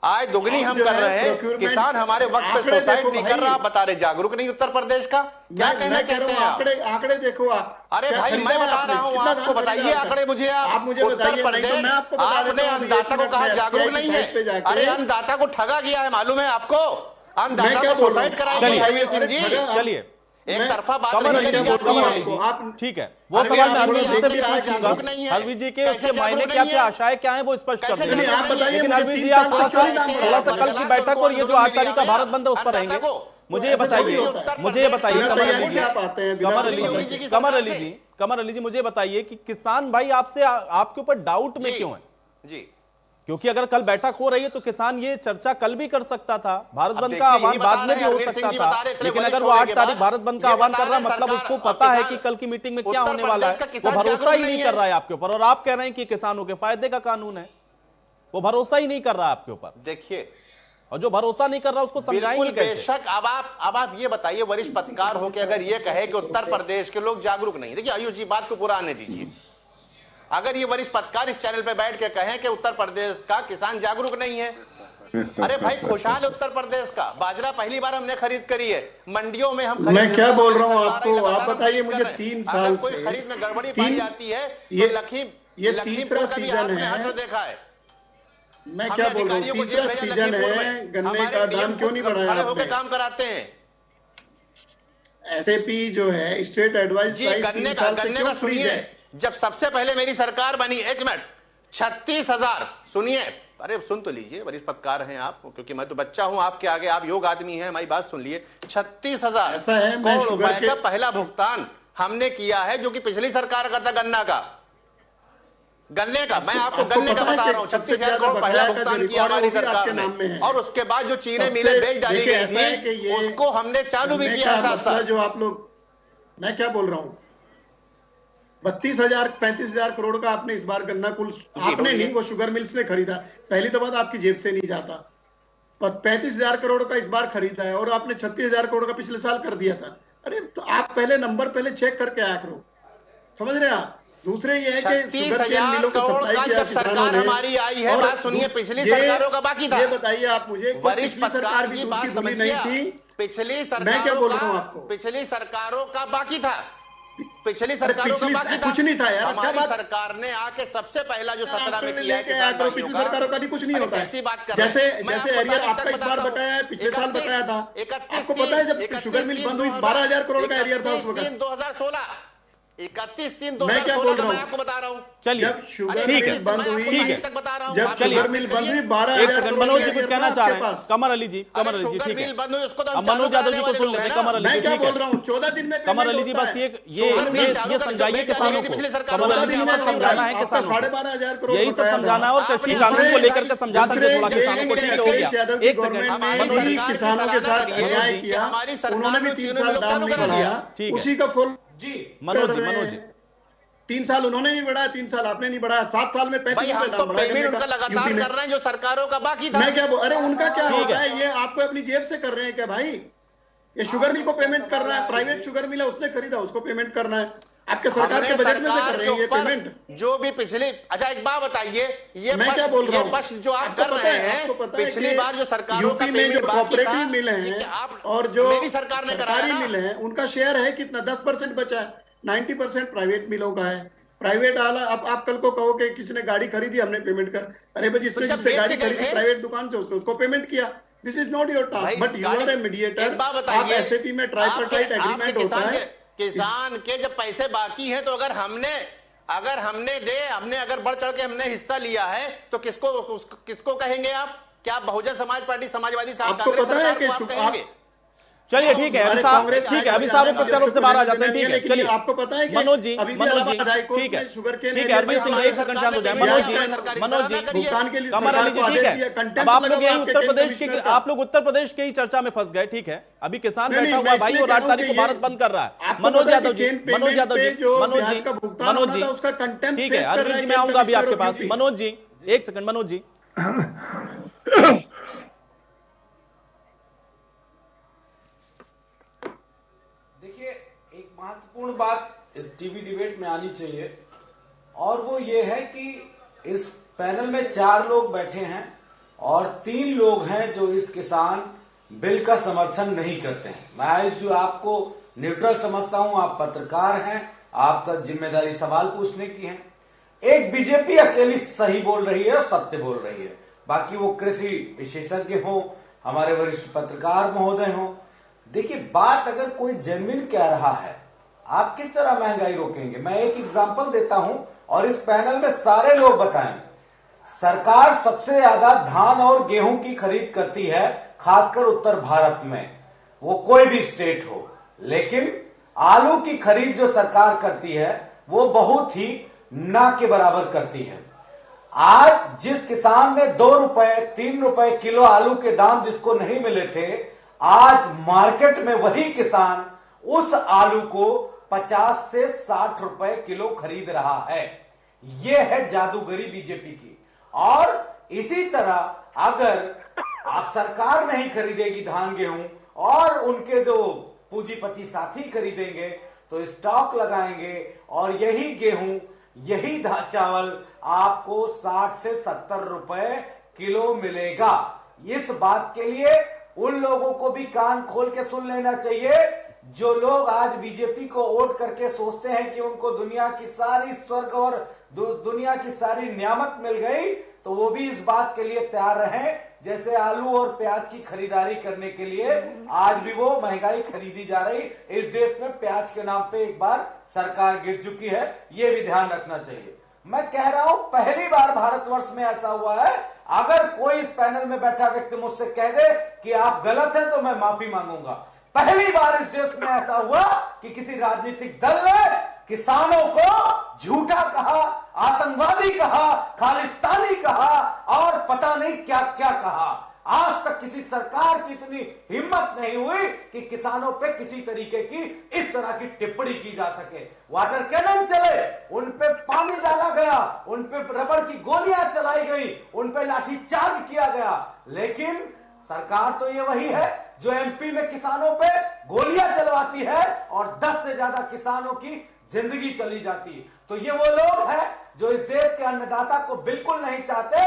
आज दुगनी हम कर रहे हैं, किसान हमारे वक्त पे सुसाइड नहीं कर रहा। बता रहे जागरूक नहीं उत्तर प्रदेश का, क्या कहना चाहते हैं आप? आंकड़े देखो आप। अरे भाई मैं बता रहा हूँ, आपको बताइए आंकड़े मुझे। आप उत्तर प्रदेश आपने अन्नदाता को कहा जागरूक नहीं है। अरे अन्नदाता को ठगा गया है, मालूम है आपको? अन्नदाता को सुसाइड कराया हरवीर सिंह जी। चलिए एक तरफा बात ठीक है, वो सवाल मैं हरवीर जी से भी पूछूंगा। हरवीर जी के उसके मायने क्या क्या, आशाएं क्या है, वो स्पष्ट कर देंगे। लेकिन हरवीर जी आप थोड़ा सा कल की बैठक और ये जो 8 तारीख का भारत बंद है उस पर रहेंगे। मुझे ये बताइए कमर अली जी मुझे बताइए कि किसान भाई आपसे आपके ऊपर डाउट में क्यों है जी? क्योंकि अगर कल बैठक हो रही है तो किसान ये चर्चा कल भी कर सकता था, भारत बंद का आह्वान बाद में भी हो सकता था। लेकिन अगर वो 8 तारीख भारत बंद का आह्वान कर रहा है, मतलब उसको पता है कि कल की मीटिंग में क्या होने वाला है। वो भरोसा ही नहीं कर रहा है आपके ऊपर, और आप कह रहे हैं कि किसानों के फायदे का कानून है। वो भरोसा ही नहीं कर रहा है आपके ऊपर। देखिए, और जो भरोसा नहीं कर रहा उसको समझाएंगे कैसे? बेशक। अब आप ये बताइए, वरिष्ठ पत्रकार होकर अगर ये कहे कि उत्तर प्रदेश के लोग जागरूक नहीं, देखिए आयुष जी बात को पूरा आने दीजिए। अगर ये वरिष्ठ पत्रकार इस चैनल पे बैठ के कहें कि उत्तर प्रदेश का किसान जागरूक नहीं है, अरे भाई खुशहाल उत्तर प्रदेश का बाजरा पहली बार हमने खरीद करी है, मंडियों में हम मैं क्या बोल रहा हूँ आपको, आप बताइए मुझे 3 साल कोई से खरीद में गड़बड़ी पाई जाती है ये तो तीसरा सीजन है। देखा है, मैं क्या बोल रहा हूँ, तीसरा सीजन है, गन्ने का दाम क्यों नहीं बढ़ाया आपने? काम कराते हैं एसएपी जो है स्टेट एडवाइस जी। गन्ने का सुनिए, जब सबसे पहले मेरी सरकार बनी, 1 मिनट, 36,000 सुनिए, अरे सुन तो लीजिए, वरिष्ठ पत्रकार हैं आप, क्योंकि मैं तो बच्चा हूं आपके आगे, आप योग आदमी हैं, हमारी बात सुन लिए। 36,000 करोड़ रुपए का पहला भुगतान हमने किया है, जो कि पिछली सरकार का था गन्ने का। मैं आपको गन्ने का बता रहा हूं, 36,000 करोड़ पहला भुगतान किया हमारी सरकार ने। और उसके बाद जो चीनी मिलें बेच डाली गई थी उसको हमने चालू भी किया साथ। जो आप लोग, मैं क्या बोल रहा हूँ, 32,000 35,000 करोड़ का आपने इस बार गन्ना कुल आपने नहीं, वो शुगर मिल्स ने खरीदा। पहली तो बात आपकी जेब से नहीं जाता। 35,000 करोड़ का इस बार खरीदा है और आपने 36,000 करोड़ का पिछले साल कर दिया था। अरे तो आप पहले नंबर चेक करके आया करो, समझ रहे हैं आप? दूसरे ये है कि 36,000 करोड़ का जब सरकार हमारी आई है, बात सुनिए, पिछली सरकारों का बाकी था। ये बताइए आप मुझे, वरिष्ठ पत्रकार जी बात समझिए, पिछली सरकारों का बाकी था, पिछली सरकारों का बाकी था, कुछ नहीं था यार। हमारी सरकार ने आके सबसे पहला जो 17 में किया है किसान भाइयों पिछली सरकारों का भी कुछ नहीं होता है। बात कर जैसे एरियर आपका इस बार बताया है, पिछले साल बताया था। आपको पता है जब शुगर मिल बंद हुई 12,000 करोड़ का एरियर था उस वक्त, 2016 31/3/2016 मैं क्या बोल रहा हूँ, मैं आपको बता रहा हूँ। चलिए ठीक है, बंद हुई, जब शुगर मिल बंद हुई 12,000 करोड़। मनोज जी कुछ कहना चाह रहे हैं? कमर अली जी ठीक है, अब मनोज यादव जी को सुन लेते हैं। कमर अली जी ठीक है, 14 दिन में कमर अली जी बस ये समझाइए किसानों को। कमर अली जी सब समझाना है किसानों को, 12,500 करोड़ यही सब समझाना है। और कृषि कानून को लेकर के समझा सकते थोड़ा किसानों को, ठीक है, हो गया। एक सेकंड, किसानों के साथ अन्याय किया, उन्होंने भी 3 साल दाम नहीं बढ़ाया, उसी का फल जी। मनोज जी 3 साल उन्होंने नहीं बढ़ाया, 3 साल आपने नहीं बढ़ाया, 7 साल में 35 हम तो पेमेंट उनका लगातार कर रहे हैं जो सरकारों का बाकी था। मैं क्या अरे उनका क्या हो रहा है, ये आपको अपनी जेब से कर रहे हैं क्या भाई? ये शुगर मिल को पेमेंट कर रहा है, प्राइवेट शुगर मिल है उसने खरीदा, उसको पेमेंट करना है। आपके सरकार के बजट में से कर रहे हैं ये पेमेंट, जो भी पिछले। अच्छा एक बात बताइए, ये मैं क्या बोल रहा हूँ, जो आप कर रहे हैं, पिछली बार जो सरकारों का में जो कोऑपरेटिव मिल है और जो सरकार ने सरकारी मिल है उनका शेयर है कितना, 10% बचा है, 90% प्राइवेट मिलों का है। प्राइवेट वाला अब आप कल को कहो कि किसी ने गाड़ी खरीदी हमने पेमेंट कर, अरे भाई जिससे गाड़ी खरीदी प्राइवेट दुकान से उसको पेमेंट किया। This is not your task, but you are a mediator. आप एसएपी में ट्राइपार्टाइट एग्रीमेंट होता है, किसान के जब पैसे बाकी हैं तो अगर हमने अगर बढ़ चढ़ के हमने हिस्सा लिया है तो किसको कहेंगे आप? क्या बहुजन समाज पार्टी, समाजवादी, आपको पता है कि चलिए ठीक है अभी साहब, ठीक है अभी साहब प्रत्यारोप से बाहर आ जाते हैं। ठीक है चलिए आपको पता है कि मनोज जी, अभी भी मनोज जी इलाहाबाद हाई कोर्ट ठीक है में शुगर केन ठीक है, अरविंद सिंह एक सेकंड शांत हो जाए। मनोज जी, भुगतान के लिए कमर अली जी ठीक है, अब आप लोग यही उत्तर प्रदेश के, के आप लोग उत्तर प्रदेश के ही चर्चा में फंस गए। ठीक है अभी किसान बैठा हुआ है भाई और 8 तारीख को भारत बंद कर रहा है। मनोज यादव जी, मनोज यादव जी, मनोज जी, मनोज जी ठीक है अरविंद जी मैं आऊंगा अभी आपके पास। मनोज जी एक सेकंड, मनोज जी देखिए एक महत्वपूर्ण बात इस टीवी डिबेट में आनी चाहिए और वो ये है कि इस पैनल में 4 लोग बैठे हैं और 3 लोग हैं जो इस किसान बिल का समर्थन नहीं करते हैं। मैं जो आपको न्यूट्रल समझता हूं, आप पत्रकार हैं, आपका जिम्मेदारी सवाल पूछने की है। एक बीजेपी अकेली सही बोल रही है और सत्य बोल रही है, बाकी वो कृषि विशेषज्ञ हो, हमारे वरिष्ठ पत्रकार महोदय हो। देखिए बात अगर कोई जेन्युइन कह रहा है, आप किस तरह महंगाई रोकेंगे? मैं एक एग्जांपल देता हूं और इस पैनल में सारे लोग बताएं। सरकार सबसे ज्यादा धान और गेहूं की खरीद करती है, खासकर उत्तर भारत में, वो कोई भी स्टेट हो, लेकिन आलू की खरीद जो सरकार करती है वो बहुत ही ना के बराबर करती है। आज जिस किसान ने 2 रुपए 3 रुपए किलो आलू के दाम जिसको नहीं मिले थे, आज मार्केट में वही किसान उस आलू को 50 से 60 रुपए किलो खरीद रहा है। यह है जादूगरी बीजेपी की। और इसी तरह अगर आप सरकार नहीं खरीदेगी धान गेहूं और उनके जो पूंजीपति साथी खरीदेंगे तो स्टॉक लगाएंगे और यही गेहूं यही चावल आपको 60 से 70 रुपए किलो मिलेगा। इस बात के लिए उन लोगों को भी कान खोल के सुन लेना चाहिए जो लोग आज बीजेपी को वोट करके सोचते हैं कि उनको दुनिया की सारी स्वर्ग और दुनिया की सारी नियामत मिल गई, तो वो भी इस बात के लिए तैयार रहे जैसे आलू और प्याज की खरीदारी करने के लिए आज भी वो महंगाई खरीदी जा रही। इस देश में प्याज के नाम पे एक बार सरकार गिर चुकी है, ये भी ध्यान रखना चाहिए। मैं कह रहा हूं पहली बार भारतवर्ष में ऐसा हुआ है। अगर कोई इस पैनल में बैठा व्यक्ति मुझसे कह दे कि आप गलत हैं तो मैं माफी मांगूंगा। पहली बार इस देश में ऐसा हुआ कि किसी राजनीतिक दल ने किसानों को झूठा कहा, आतंकवादी कहा, खालिस्तानी कहा और पता नहीं क्या क्या कहा। आज तक किसी सरकार की इतनी हिम्मत नहीं हुई कि किसानों पे किसी तरीके की इस तरह की टिप्पणी की जा सके। वाटर कैनन चले, उन पे पानी डाला गया, उन पे रबड़ की गोलियां चलाई गई, उन पे लाठीचार्ज किया गया, लेकिन सरकार तो ये वही है जो एमपी में किसानों पे गोलियां चलवाती है और 10 से ज्यादा किसानों की जिंदगी चली जाती है। तो ये वो लोग हैं जो इस देश के अन्नदाता को बिल्कुल नहीं चाहते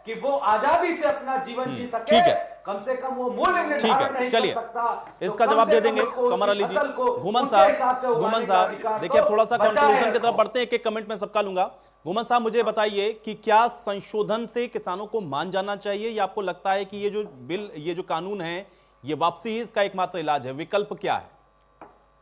कि वो आजादी से अपना जीवन जी सके। ठीक है, कम से कम वो मूल्य ठीक निर्धारण है, नहीं चलिए कर सकता। इसका जवाब दे देंगे कमर अली जी। घुमन साहब देखिए आप थोड़ा सा कंक्लूजन की तरफ बढ़ते हैं, एक एक कमेंट में सबका लूंगा। घुमन साहब मुझे बताइए कि क्या संशोधन से किसानों को मान जाना चाहिए या आपको लगता है कि ये जो बिल, ये जो कानून है, ये वापसी इसका एकमात्र इलाज है? विकल्प क्या है?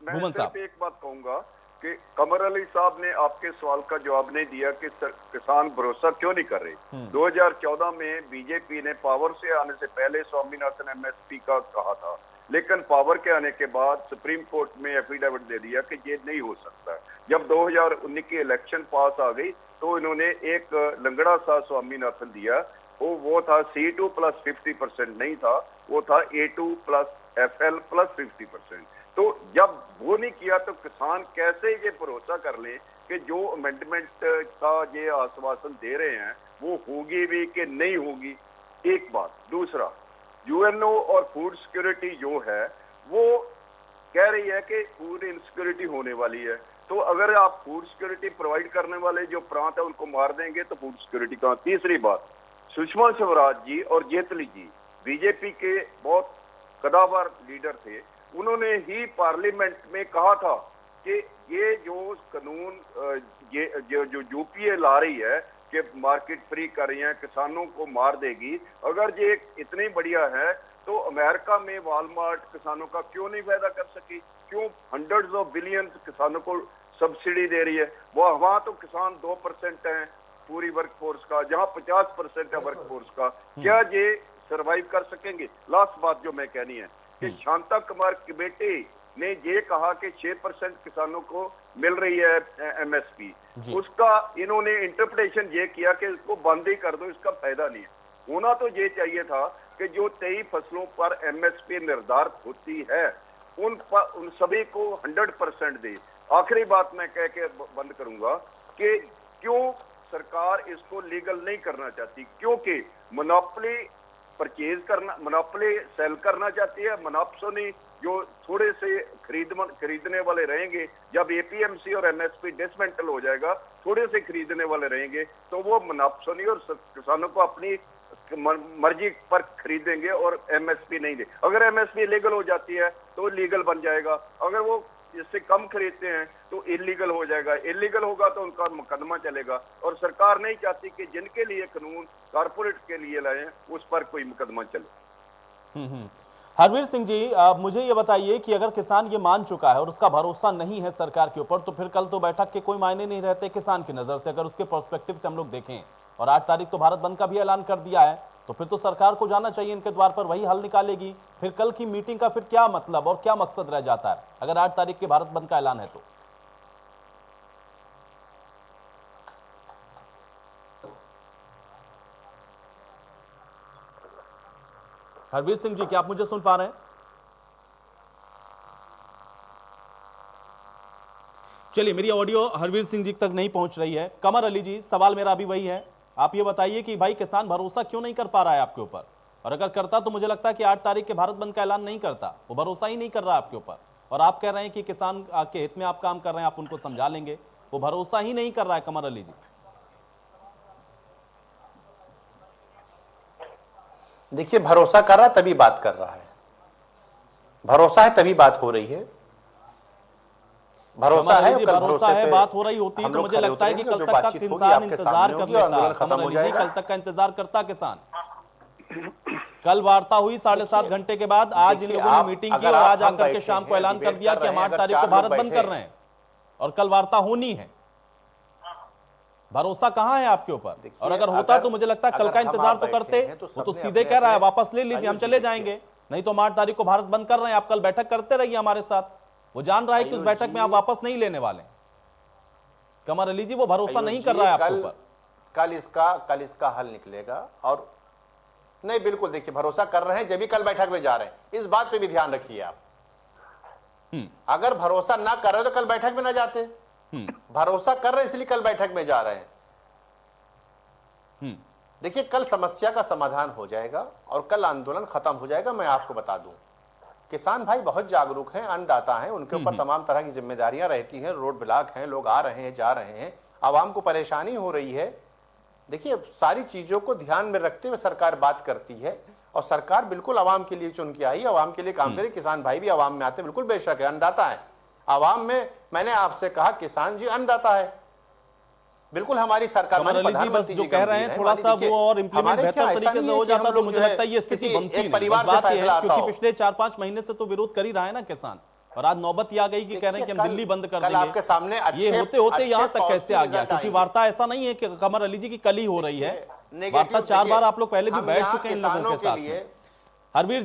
मैं सिर्फ एक बात कहूंगा कि कमर अली साहब ने आपके सवाल का जवाब नहीं दिया कि किसान भरोसा क्यों नहीं कर रहे। 2014 में बीजेपी ने पावर से आने से पहले स्वामीनाथन एमएसपी का कहा था, लेकिन पावर के आने के बाद सुप्रीम कोर्ट में एफिडेविट दे दिया कि ये नहीं हो सकता। जब 2019 की इलेक्शन पास आ गई तो इन्होंने एक लंगड़ा सा स्वामीनाथन दिया, वो था C2 प्लस 50% नहीं था, वो था A2 प्लस FL प्लस 50%। तो जब वो नहीं किया तो किसान कैसे ये भरोसा कर ले कि जो अमेंडमेंट का ये आश्वासन दे रहे हैं वो होगी भी कि नहीं होगी? एक बात। दूसरा, यूएनओ और फूड सिक्योरिटी जो है वो कह रही है कि फूड इनसिक्योरिटी होने वाली है, तो अगर आप फूड सिक्योरिटी प्रोवाइड करने वाले जो प्रांत है उनको मार देंगे तो फूड सिक्योरिटी कहां? तीसरी बात, सुषमा स्वराज जी और जेटली जी बीजेपी के बहुत कदावर लीडर थे, उन्होंने ही पार्लियामेंट में कहा था कि ये जो कानून ये जो यूपीए ला रही है कि मार्केट फ्री कर रही है, किसानों को मार देगी। अगर ये इतनी बढ़िया है तो अमेरिका में वॉलमार्ट किसानों का क्यों नहीं फायदा कर सकी? क्यों हंड्रेड्स ऑफ बिलियंस किसानों को सब्सिडी दे रही है? वो वहां तो किसान 2% हैं पूरी वर्कफोर्स का, जहां 50% है वर्कफोर्स का। क्या ये सरवाइव कर सकेंगे? लास्ट बात जो मैं कहनी है, कि शांता कुमार की बेटी ने ये कहा कि 6% किसानों को मिल रही है एमएसपी, उसका इन्होंने इंटरप्रिटेशन ये किया कि इसको बंद ही कर दो, इसका फायदा नहीं है। होना तो ये चाहिए था कि जो 23 फसलों पर एमएसपी निर्धारित होती है उन सभी को 100% दे। आखिरी बात मैं कह के बंद करूंगा कि क्यों सरकार इसको लीगल नहीं करना चाहती, क्योंकि मोनोपोली परचेज करना, मोनोपोली सेल करना चाहती है। मोनोपोली जो थोड़े से खरीदने वाले रहेंगे, जब एपीएमसी और एमएसपी डिसमेंटल हो जाएगा, थोड़े से खरीदने वाले रहेंगे, तो वो मोनोपोली और किसानों को अपनी मर्जी पर खरीदेंगे और एमएसपी नहीं दे। अगर एमएसपी लीगल हो जाती है तो लीगल बन जाएगा, अगर वो इससे कम खरीदते हैं तो इलीगल हो जाएगा, इलीगल होगा तो उनका मुकदमा चलेगा। और सरकार नहीं चाहती कि जिनके लिए कानून कारपोरेट के लिए लाए उस पर कोई मुकदमा चले। हरवीर सिंह जी, मुझे ये बताइए कि अगर किसान ये मान चुका है और उसका भरोसा नहीं है सरकार के ऊपर, तो फिर कल तो बैठक के कोई मायने नहीं रहते किसान की नजर से, अगर उसके पर्सपेक्टिव से हम लोग देखें। और 8 तारीख तो भारत बंद का भी ऐलान कर दिया है, तो फिर तो सरकार को जाना चाहिए इनके द्वार पर, वही हल निकालेगी। फिर कल की मीटिंग का फिर क्या मतलब और क्या मकसद रह जाता है अगर 8 तारीख के भारत बंद का ऐलान है तो? हरवीर सिंह जी, क्या आप मुझे सुन पा रहे हैं? चलिए, मेरी ऑडियो हरवीर सिंह जी तक नहीं पहुंच रही है। कमर अली जी, सवाल मेरा अभी वही है, आप ये बताइए कि भाई किसान भरोसा क्यों नहीं कर पा रहा है आपके ऊपर, और अगर करता तो मुझे लगता है कि 8 तारीख के भारत बंद का ऐलान नहीं करता। वो भरोसा ही नहीं कर रहा आपके ऊपर, और आप कह रहे हैं कि किसान के हित में आप काम कर रहे हैं, आप उनको समझा लेंगे। वो भरोसा ही नहीं कर रहा है कमर अली जी। देखिए, भरोसा कर रहा तभी बात कर रहा है, भरोसा है तभी बात हो रही है। भरोसा है, कल भरोसा है, बात हो रही होती है तो मुझे लगता है कि कल तक का किसान इंतजार कर लेता, खत्म हो जाएगा। कल तक का इंतजार करता किसान। कल वार्ता हुई 7.5 घंटे के बाद, आज इन लोगों ने मीटिंग की और आज आकर के शाम को ऐलान कर दिया कि हम 8 तारीख को भारत बंद कर रहे हैं और कल वार्ता होनी है। भरोसा कहां है आपके ऊपर? और अगर होता तो मुझे लगता है कल का इंतजार तो करते। वो तो सीधे कह रहा है वापस ले लीजिए, हम चले जाएंगे, नहीं तो हम 8 तारीख को भारत बंद कर रहे हैं, आप कल बैठक करते रहिए हमारे साथ। वो जान रहा है कि उस बैठक में आप वापस नहीं लेने वाले। कमर अली जी, वो भरोसा नहीं कर रहा है आपके ऊपर। कल इसका हल निकलेगा। और नहीं, बिल्कुल, देखिए, भरोसा कर रहे हैं जब भी कल बैठक में जा रहे हैं, इस बात पे भी ध्यान रखिए आप। अगर भरोसा ना कर रहे तो कल बैठक में ना जाते। भरोसा कर रहे इसलिए कल बैठक में जा रहे हैं। देखिए, कल समस्या का समाधान हो जाएगा और कल आंदोलन खत्म हो जाएगा। मैं आपको बता दूं, किसान भाई बहुत जागरूक हैं, अन्नदाता हैं, उनके ऊपर तमाम तरह की जिम्मेदारियां रहती हैं, रोड ब्लॉक हैं, लोग आ रहे हैं, जा रहे हैं, आवाम को परेशानी हो रही है। देखिए, सारी चीजों को ध्यान में रखते हुए सरकार बात करती है, और सरकार बिल्कुल आवाम के लिए चुन के आई, आवाम के लिए काम करे। किसान भाई भी आवाम में आते, बिल्कुल बेशक है, अन्नदाता है आवाम में। मैंने आपसे कहा, किसान जी अन्नदाता है, बिल्कुल हमारी सरकार बस जो कह रहे हैं थोड़ा सा वो और इम्प्लीमेंट बेहतर तरीके से हो जाता तो मुझे लगता है ये स्थिति बनती नहीं। बात ये है क्योंकि पिछले 4-5 महीने से तो विरोध कर ही रहा है ना किसान, और आज नौबत आ गई कि कह रहे हैं कि हम दिल्ली बंद कर देंगे। आपके सामने ये होते होते यहाँ तक कैसे आ गया? क्योंकि वार्ता ऐसा नहीं है कि कमर अली जी की कल ही हो रही है, वार्ता 4 बार आप लोग पहले भी बैठ चुके हैं इन लोगों के साथ। हरवीर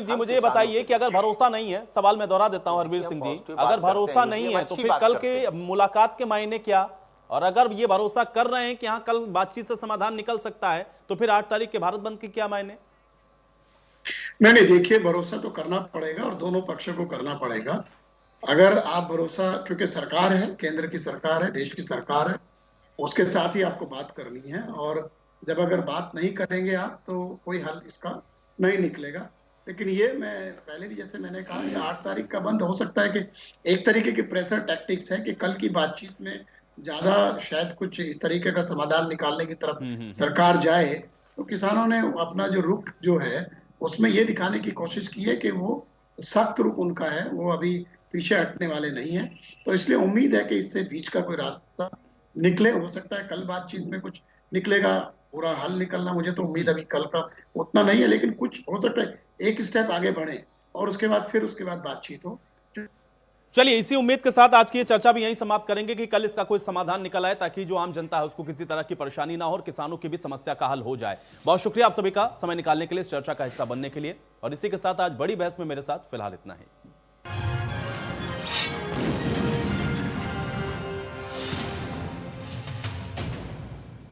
जी, मुझे ये बताइए कि अगर भरोसा नहीं है, सवाल मैं दोहरा देता हूं हरवीर सिंह जी, अगर भरोसा नहीं है तो फिर कल के मुलाकात के मायने क्या? और अगर ये भरोसा कर रहे हैं कि हाँ कल बातचीत से समाधान निकल सकता है, तो फिर 8 तारीख के भारत बंद के क्या मायने? नहीं, देखिए, भरोसा तो करना पड़ेगा और दोनों पक्षों को करना पड़ेगा। अगर आप भरोसा, क्योंकि सरकार है, केंद्र की सरकार है, देश की सरकार है, उसके साथ ही आपको बात करनी है। और जब अगर बात नहीं करेंगे आप तो कोई हल इसका नहीं निकलेगा। लेकिन ये मैं पहले भी जैसे मैंने कहा, ये 8 तारीख का बंद हो सकता है कि एक तरीके की प्रेशर टैक्टिक्स है कि कल की बातचीत में ज्यादा शायद कुछ इस तरीके का समाधान निकालने की तरफ सरकार जाए, तो किसानों ने अपना जो रुख जो है उसमें ये दिखाने की कोशिश की है कि वो सख्त रुख उनका है, वो अभी पीछे हटने वाले नहीं है। तो इसलिए उम्मीद है कि इससे बीच का कोई रास्ता निकले। हो सकता है कल बातचीत में कुछ निकलेगा, पूरा हल निकलना मुझे तो उम्मीद अभी कल का उतना नहीं है, लेकिन कुछ हो सकता है एक स्टेप आगे बढ़े और उसके बाद बातचीत हो। चलिए, इसी उम्मीद के साथ आज की ये चर्चा भी यहीं समाप्त करेंगे कि कल इसका कोई समाधान निकल आए, ताकि जो आम जनता है उसको किसी तरह की परेशानी ना हो और किसानों की भी समस्या का हल हो जाए। बहुत शुक्रिया आप सभी का समय निकालने के लिए, इस चर्चा का हिस्सा बनने के लिए। और इसी के साथ आज बड़ी बहस में मेरे साथ फिलहाल इतना ही।